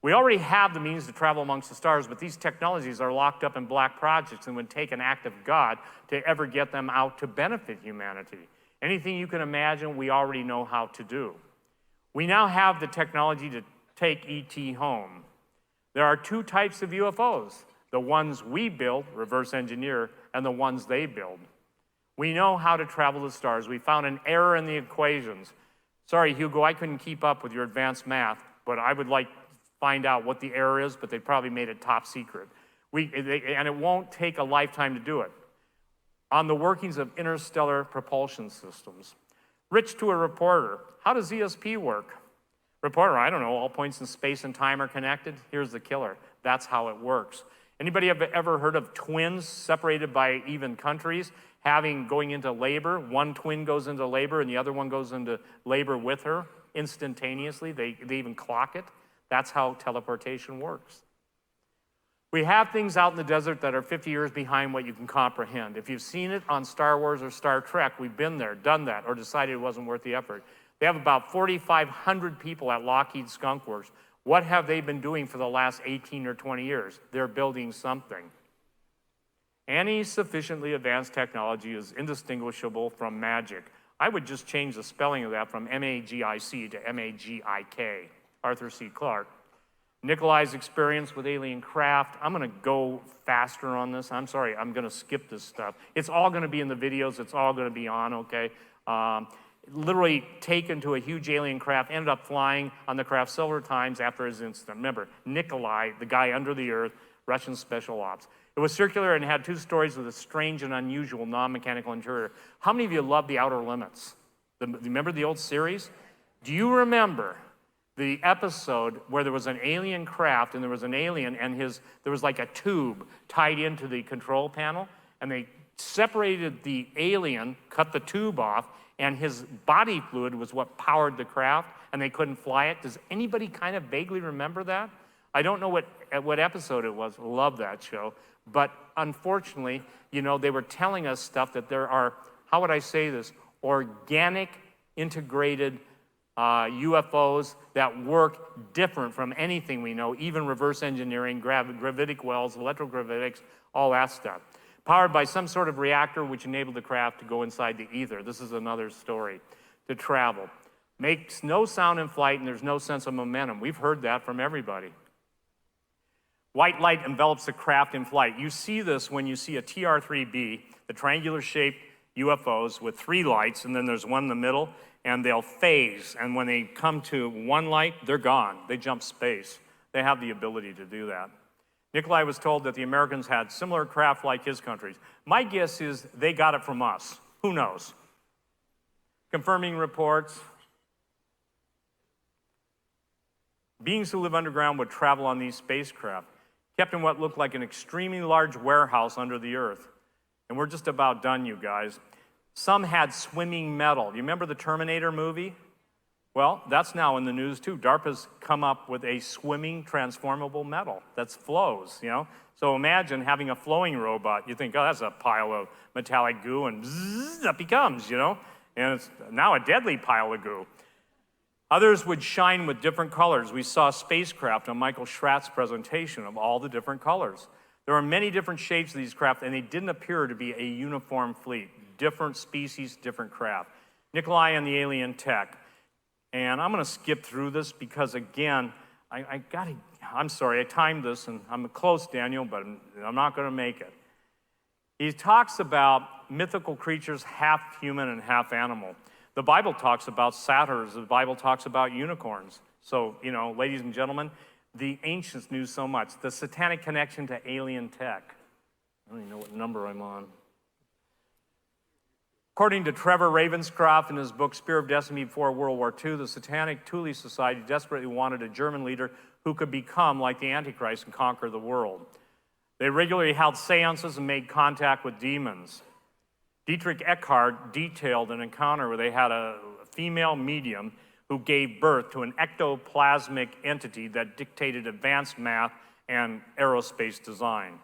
[SPEAKER 2] We already have the means to travel amongst the stars, but these technologies are locked up in black projects and would take an act of God to ever get them out to benefit humanity. Anything you can imagine, we already know how to do. We now have the technology to take ET home. There are 2 types of UFOs, the ones we build, reverse engineer, and the ones they build. We know how to travel the stars. We found an error in the equations. Sorry, Hugo, I couldn't keep up with your advanced math, but I would like find out what the error is, but they probably made it top secret. And it won't take a lifetime to do it. On the workings of interstellar propulsion systems. Rich to a reporter, how does ESP work? Reporter, I don't know, all points in space and time are connected. Here's the killer. That's how it works. Anybody have ever heard of twins separated by even countries going into labor? One twin goes into labor and the other one goes into labor with her instantaneously. They even clock it. That's how teleportation works. We have things out in the desert that are 50 years behind what you can comprehend. If you've seen it on Star Wars or Star Trek, we've been there, done that, or decided it wasn't worth the effort. They have about 4,500 people at Lockheed Skunk Works. What have they been doing for the last 18 or 20 years? They're building something. Any sufficiently advanced technology is indistinguishable from magic. I would just change the spelling of that from M-A-G-I-C to M-A-G-I-K. Arthur C. Clarke. Nikolai's experience with alien craft. I'm going to go faster on this. I'm sorry, I'm going to skip this stuff. It's all going to be in the videos. It's all going to be on, okay? Literally taken to a huge alien craft, ended up flying on the craft several times after his incident. Remember, Nikolai, the guy under the earth, Russian special ops. It was circular and had 2 stories with a strange and unusual non-mechanical interior. How many of you love The Outer Limits? Remember the old series? Do you remember the episode where there was an alien craft and there was an alien and there was like a tube tied into the control panel, and they separated the alien, cut the tube off, and his body fluid was what powered the craft, and they couldn't fly it? Does anybody kind of vaguely remember that? I don't know what episode it was. Love that show. But unfortunately, they were telling us stuff that there are, how would I say this, organic integrated UFOs that work different from anything we know, even reverse engineering, gravitic wells, electrogravitics, all that stuff. Powered by some sort of reactor which enabled the craft to go inside the ether. This is another story. To travel. Makes no sound in flight and there's no sense of momentum. We've heard that from everybody. White light envelops the craft in flight. You see this when you see a TR-3B, the triangular shaped UFOs with 3 lights, and then there's one in the middle, and they'll phase. And when they come to one light, they're gone. They jump space. They have the ability to do that. Nikolai was told that the Americans had similar craft like his countries. My guess is they got it from us. Who knows? Confirming reports. Beings who live underground would travel on these spacecraft, kept in what looked like an extremely large warehouse under the earth. And we're just about done, you guys. Some had swimming metal. You remember the Terminator movie? Well, that's now in the news too. DARPA's come up with a swimming transformable metal that flows, you know? So imagine having a flowing robot. You think, oh, that's a pile of metallic goo, and bzzz, up he comes, you know? And it's now a deadly pile of goo. Others would shine with different colors. We saw spacecraft on Michael Schratt's presentation of all the different colors. There were many different shapes of these craft, and they didn't appear to be a uniform fleet. Different species, different craft. Nikolai and the alien tech. And I'm gonna skip through this because, again, I'm sorry, I timed this, and I'm close, Daniel, but I'm not gonna make it. He talks about mythical creatures, half human and half animal. The Bible talks about satyrs. The Bible talks about unicorns. So, you know, ladies and gentlemen, the ancients knew so much. The satanic connection to alien tech. I don't even know what number I'm on. According to Trevor Ravenscroft in his book Spear of Destiny before World War II, the Satanic Thule Society desperately wanted a German leader who could become like the Antichrist and conquer the world. They regularly held seances and made contact with demons. Dietrich Eckhart detailed an encounter where they had a female medium who gave birth to an ectoplasmic entity that dictated advanced math and aerospace design.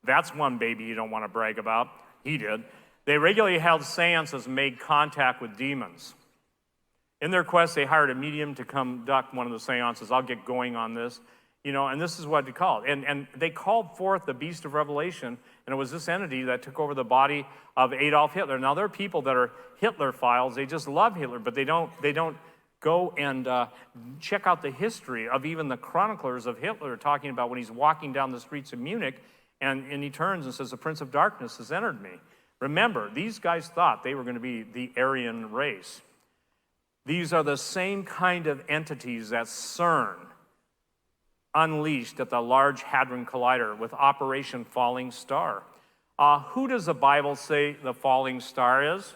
[SPEAKER 2] That's one baby you don't want to brag about. He did. They regularly held seances and made contact with demons. In their quest, they hired a medium to conduct one of the seances. I'll get going on this. You know, and this is what they called. And they called forth the beast of Revelation, and it was this entity that took over the body of Adolf Hitler. Now, there are people that are Hitler-philes. They just love Hitler, but they don't go and check out the history of even the chroniclers of Hitler talking about when he's walking down the streets of Munich, and he turns and says, the Prince of Darkness has entered me. Remember, these guys thought they were going to be the Aryan race. These are the same kind of entities that CERN unleashed at the Large Hadron Collider with Operation Falling Star. Who does the Bible say the falling star is?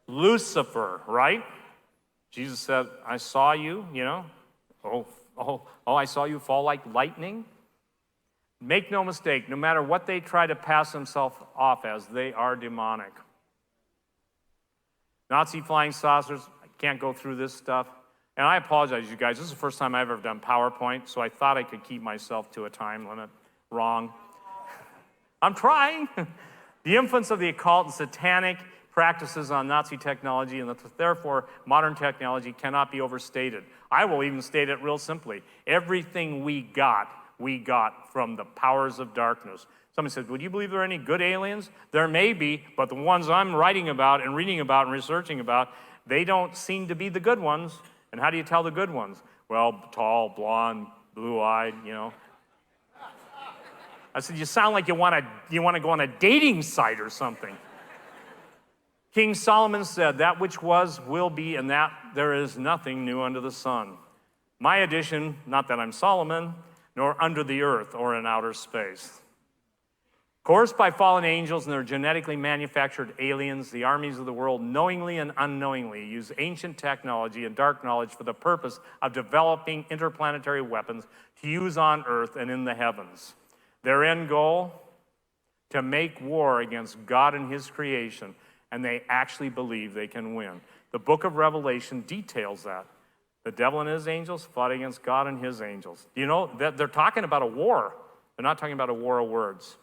[SPEAKER 2] Lucifer, right? Jesus said, I saw you, you know. I saw you fall like lightning. Make no mistake, no matter what they try to pass themselves off as, they are demonic. Nazi flying saucers, I can't go through this stuff. And I apologize, you guys. This is the first time I've ever done PowerPoint, so I thought I could keep myself to a time limit. Wrong. I'm trying. The influence of the occult and satanic practices on Nazi technology and therefore modern technology cannot be overstated. I will even state it real simply. Everything we got from the powers of darkness. Somebody said, would you believe there are any good aliens? There may be, but the ones I'm writing about and reading about and researching about, they don't seem to be the good ones. And how do you tell the good ones? Well, tall, blonde, blue-eyed, you know. I said, you sound like you want to go on a dating site or something. King Solomon said, that which was, will be, and that there is nothing new under the sun. My addition, not that I'm Solomon, nor under the earth or in outer space. Coerced by fallen angels and their genetically manufactured aliens, the armies of the world knowingly and unknowingly use ancient technology and dark knowledge for the purpose of developing interplanetary weapons to use on Earth and in the heavens. Their end goal? To make war against God and his creation, and they actually believe they can win. The book of Revelation details that. The devil and his angels fought against God and his angels. You know, that they're talking about a war. They're not talking about a war of words.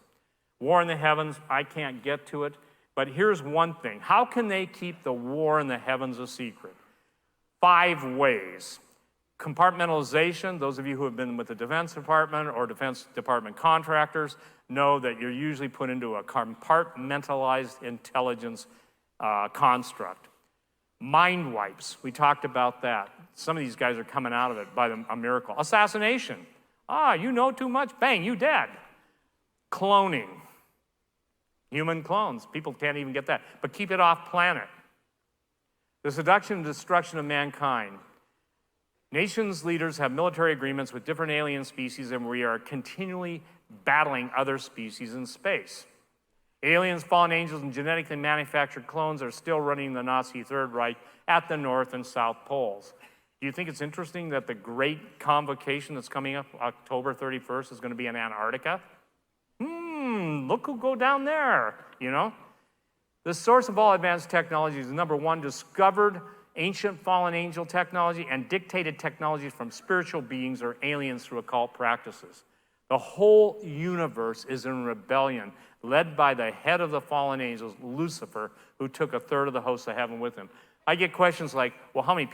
[SPEAKER 2] War in the heavens, I can't get to it, but here's one thing. How can they keep the war in the heavens a secret? 5 ways. Compartmentalization, those of you who have been with the Defense Department or Defense Department contractors know that you're usually put into a compartmentalized intelligence construct. Mind wipes, we talked about that. Some of these guys are coming out of it by a miracle. Assassination, you know too much, bang, you dead. Cloning. Human clones. People can't even get that. But keep it off planet. The seduction and destruction of mankind. Nations' leaders have military agreements with different alien species, and we are continually battling other species in space. Aliens, fallen angels, and genetically manufactured clones are still running the Nazi Third Reich at the North and South Poles. Do you think it's interesting that the great convocation that's coming up October 31st is going to be in Antarctica? Look who'll go down there, you know? The source of all advanced technology is, number one, discovered ancient fallen angel technology and dictated technologies from spiritual beings or aliens through occult practices. The whole universe is in rebellion, led by the head of the fallen angels, Lucifer, who took a third of the hosts of heaven with him. I get questions like, well, how many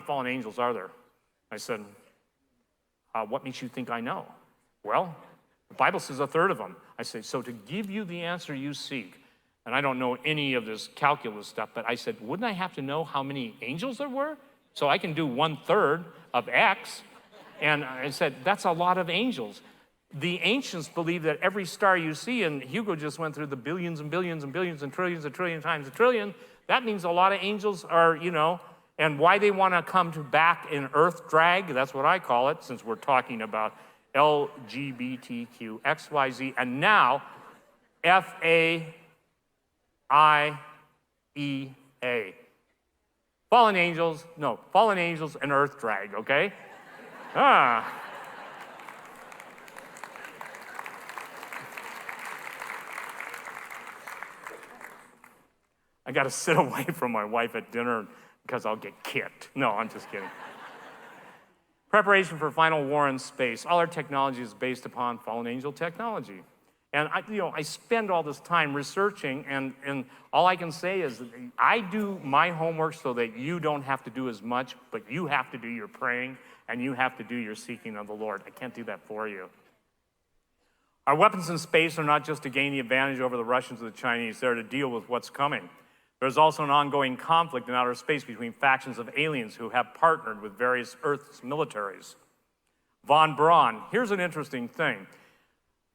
[SPEAKER 2] fallen angels are there? I said, what makes you think I know? Well, the Bible says a third of them. I say, so to give you the answer you seek, and I don't know any of this calculus stuff, but I said, wouldn't I have to know how many angels there were? So I can do 1/3 of X. And I said, that's a lot of angels. The ancients believe that every star you see, and Hugo just went through the billions and billions and billions and trillions, a trillion times a trillion, that means a lot of angels are, you know, and why they want to come to back in Earth drag, that's what I call it, since we're talking about LGBTQ, XYZ, and now FAIEA. Fallen angels and Earth drag, okay? I got to sit away from my wife at dinner because I'll get kicked. No, I'm just kidding. Preparation for final war in space. All our technology is based upon fallen angel technology. And I spend all this time researching, and all I can say is that I do my homework so that you don't have to do as much, but you have to do your praying, and you have to do your seeking of the Lord. I can't do that for you. Our weapons in space are not just to gain the advantage over the Russians or the Chinese, they're to deal with what's coming. There's also an ongoing conflict in outer space between factions of aliens who have partnered with various Earth's militaries. Von Braun, here's an interesting thing.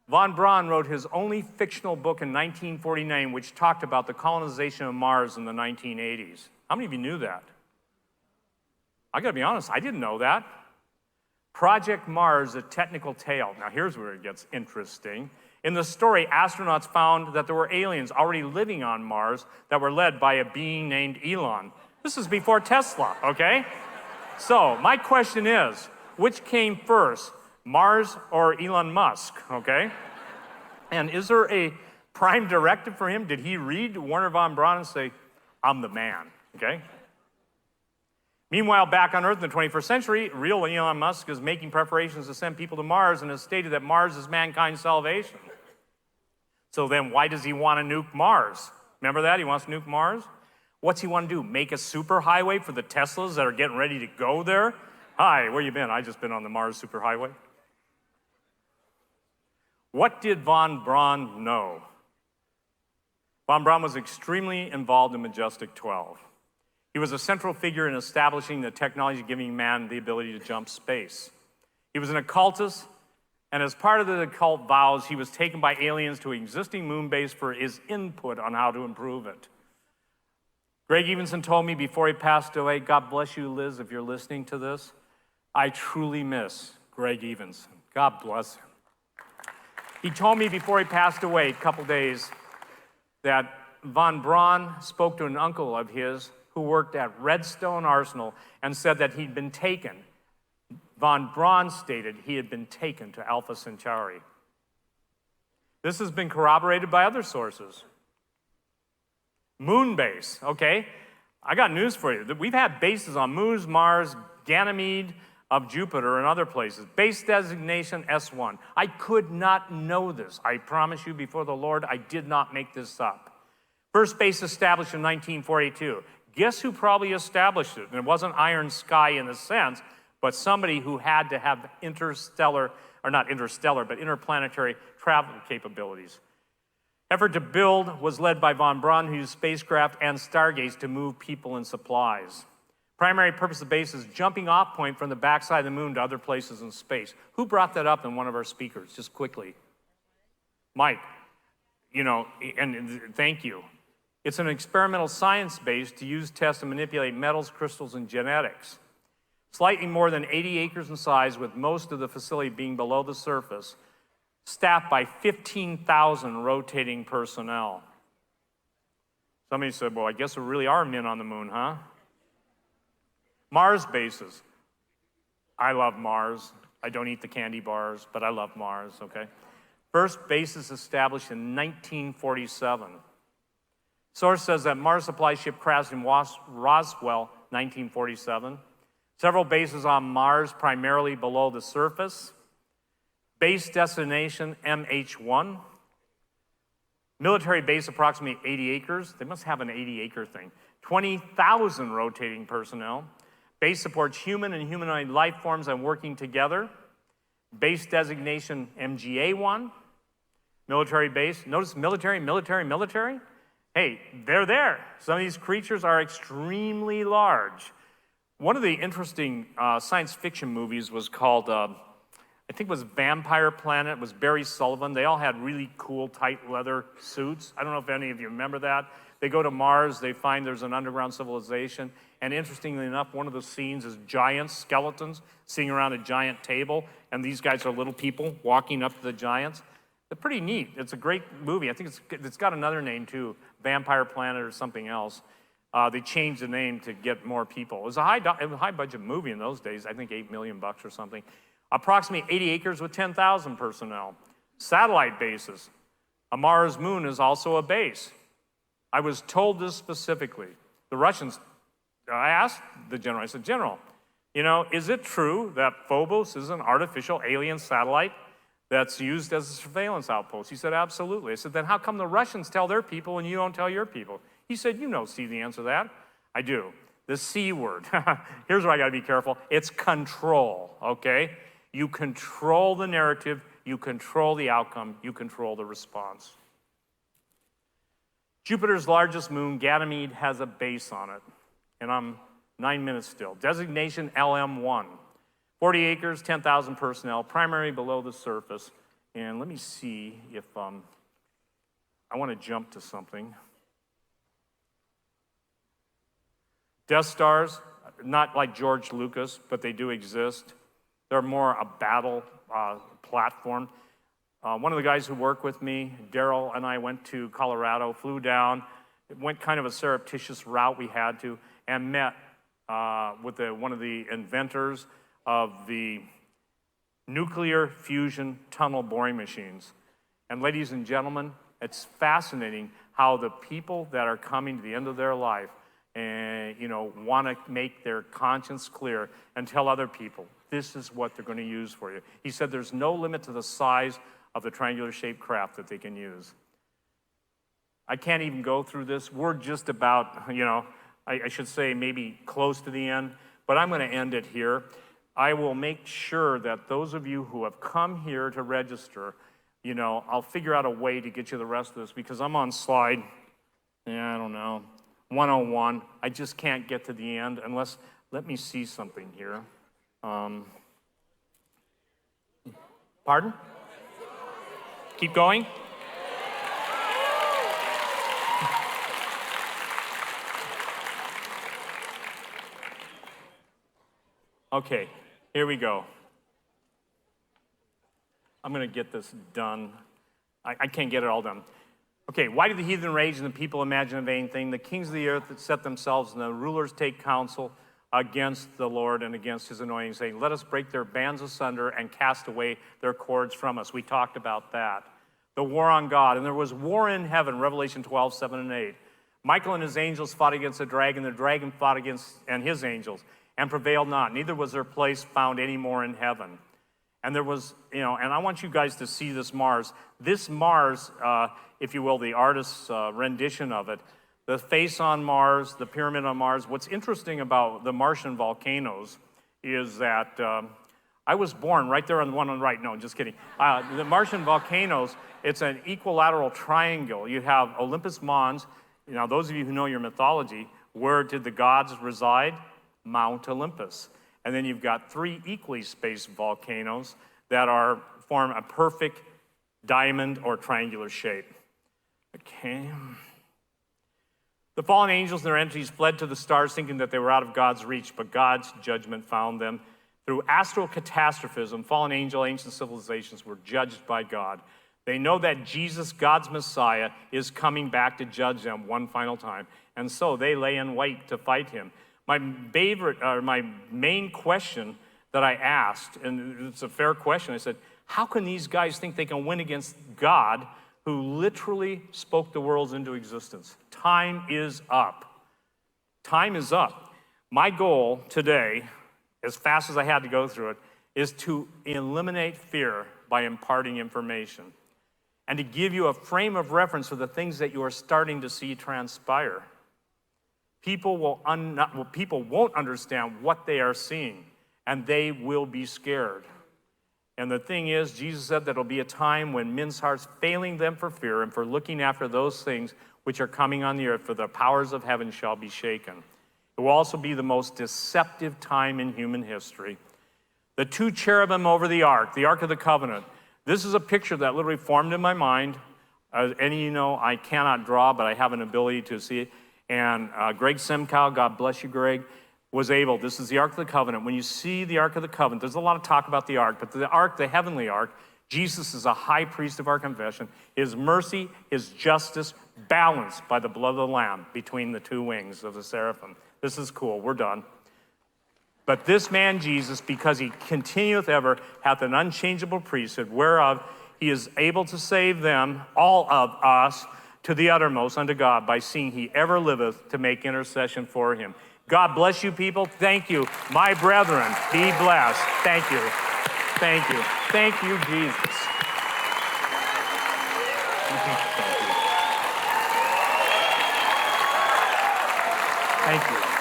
[SPEAKER 2] Von Braun wrote his only fictional book in 1949, which talked about the colonization of Mars in the 1980s. How many of you knew that? I gotta be honest, I didn't know that. Project Mars, a technical tale. Now here's where it gets interesting. In the story, astronauts found that there were aliens already living on Mars that were led by a being named Elon. This is before Tesla, okay? So my question is, which came first, Mars or Elon Musk, okay? And is there a prime directive for him? Did he read Wernher von Braun and say, I'm the man, okay? Meanwhile, back on Earth in the 21st century, real Elon Musk is making preparations to send people to Mars and has stated that Mars is mankind's salvation. So then why does he want to nuke Mars? Remember that? He wants to nuke Mars? What's he want to do? Make a superhighway for the Teslas that are getting ready to go there? Hi, where you been? I just been on the Mars superhighway. What did von Braun know? Von Braun was extremely involved in Majestic 12. He was a central figure in establishing the technology giving man the ability to jump space. He was an occultist, and as part of the occult vows, he was taken by aliens to an existing moon base for his input on how to improve it. Greg Evenson told me before he passed away, God bless you, Liz, if you're listening to this, I truly miss Greg Evenson. God bless him. He told me before he passed away, a couple days, that von Braun spoke to an uncle of his who worked at Redstone Arsenal and said that he'd been taken. Von Braun stated he had been taken to Alpha Centauri. This has been corroborated by other sources. Moon base, okay? I got news for you. We've had bases on Moon, Mars, Ganymede of Jupiter, and other places. Base designation S1. I could not know this. I promise you before the Lord, I did not make this up. First base established in 1942. Guess who probably established it? And it wasn't Iron Sky in a sense, but somebody who had to have interstellar, or not interstellar, but interplanetary travel capabilities. Effort to build was led by von Braun, who used spacecraft and stargates to move people and supplies. Primary purpose of the base is jumping off point from the backside of the moon to other places in space. Who brought that up in one of our speakers, just quickly? Mike. you know, and thank you. It's an experimental science base to use, test, and manipulate metals, crystals, and genetics. Slightly more than 80 acres in size, with most of the facility being below the surface, staffed by 15,000 rotating personnel. Somebody said, well, I guess there really are men on the moon, huh? Mars bases. I love Mars. I don't eat the candy bars, but I love Mars, okay? First bases established in 1947. Source says that Mars supply ship crashed in Roswell, 1947. Several bases on Mars, primarily below the surface. Base destination, MH1. Military base, approximately 80 acres. They must have an 80-acre thing. 20,000 rotating personnel. Base supports human and humanoid life forms and working together. Base designation, MGA-1. Military base. Notice military, military, military. Hey, they're there. Some of these creatures are extremely large. One of the interesting science fiction movies was called, I think it was Vampire Planet. It was Barry Sullivan. They all had really cool, tight leather suits. I don't know if any of you remember that. They go to Mars. They find there's an underground civilization. And interestingly enough, one of the scenes is giants, skeletons, sitting around a giant table. And these guys are little people walking up to the giants. They're pretty neat. It's a great movie. I think it's got another name, too, Vampire Planet or something else. They changed the name to get more people. It was a high-budget movie in those days, I think $8 million or something. Approximately 80 acres with 10,000 personnel. Satellite bases. A Mars moon is also a base. I was told this specifically. The Russians, I asked the general, I said, General, you know, is it true that Phobos is an artificial alien satellite that's used as a surveillance outpost? He said, absolutely. I said, then how come the Russians tell their people and you don't tell your people? He said, you know, see the answer to that. I do. The C word. Here's where I gotta be careful. It's control, okay? You control the narrative, you control the outcome, you control the response. Jupiter's largest moon, Ganymede, has a base on it. And I'm 9 minutes still. Designation LM1. 40 acres, 10,000 personnel, primarily below the surface. And let me see if I want to jump to something. Death Stars, not like George Lucas, but they do exist. They're more a battle platform. One of the guys who worked with me, Daryl, and I went to Colorado, flew down, went kind of a surreptitious route we had to, and met with one of the inventors of the nuclear fusion tunnel boring machines. And ladies and gentlemen, it's fascinating how the people that are coming to the end of their life and want to make their conscience clear and tell other people, this is what they're going to use for you. He said there's no limit to the size of the triangular shaped craft that they can use. I can't even go through this. We're just about, I should say maybe close to the end, but I'm going to end it here. I will make sure that those of you who have come here to register, I'll figure out a way to get you the rest of this because I'm on slide, 101. I just can't get to the end unless, let me see something here. Pardon? Keep going? Okay, here we go. I'm going to get this done. I can't get it all done. Okay, why did the heathen rage and the people imagine a vain thing? The kings of the earth that set themselves and the rulers take counsel against the Lord and against his anointing, saying, let us break their bands asunder and cast away their cords from us. We talked about that. The war on God. And there was war in heaven, Revelation 12, 7 and 8. Michael and his angels fought against the dragon fought against and his angels, and prevailed not. Neither was their place found any more in heaven. And there was, and I want you guys to see this Mars. This Mars, if you will, the artist's rendition of it, the face on Mars, the pyramid on Mars. What's interesting about the Martian volcanoes is that I was born right there on the one on the right. No, just kidding. The Martian volcanoes, it's an equilateral triangle. You have Olympus Mons. Now, those of you who know your mythology, where did the gods reside? Mount Olympus. And then you've got three equally spaced volcanoes that form a perfect diamond or triangular shape. Okay. The fallen angels and their entities fled to the stars thinking that they were out of God's reach, but God's judgment found them. Through astral catastrophism, fallen angel, ancient civilizations were judged by God. They know that Jesus, God's Messiah, is coming back to judge them one final time. And so they lay in wait to fight him. My main question that I asked, and it's a fair question, I said, how can these guys think they can win against God who literally spoke the worlds into existence? Time is up. Time is up. My goal today, as fast as I had to go through it, is to eliminate fear by imparting information and to give you a frame of reference for the things that you are starting to see transpire. People won't understand what they are seeing, and they will be scared. And the thing is, Jesus said that it'll be a time when men's hearts failing them for fear and for looking after those things which are coming on the earth, for the powers of heaven shall be shaken. It will also be the most deceptive time in human history. The two cherubim over the Ark of the Covenant. This is a picture that literally formed in my mind. Any of you know, I cannot draw, but I have an ability to see it. And Greg Simcow, God bless you, Greg, was able. This is the Ark of the Covenant. When you see the Ark of the Covenant, there's a lot of talk about the Ark, but the Ark, the heavenly Ark, Jesus is a high priest of our confession. His mercy, his justice, balanced by the blood of the Lamb between the two wings of the seraphim. This is cool. We're done. But this man, Jesus, because he continueth ever, hath an unchangeable priesthood, whereof he is able to save them, all of us, to the uttermost unto God, by seeing he ever liveth to make intercession for him. God bless you, people. Thank you. My brethren, be blessed. Thank you. Thank you. Thank you, Jesus. Thank you. Thank you.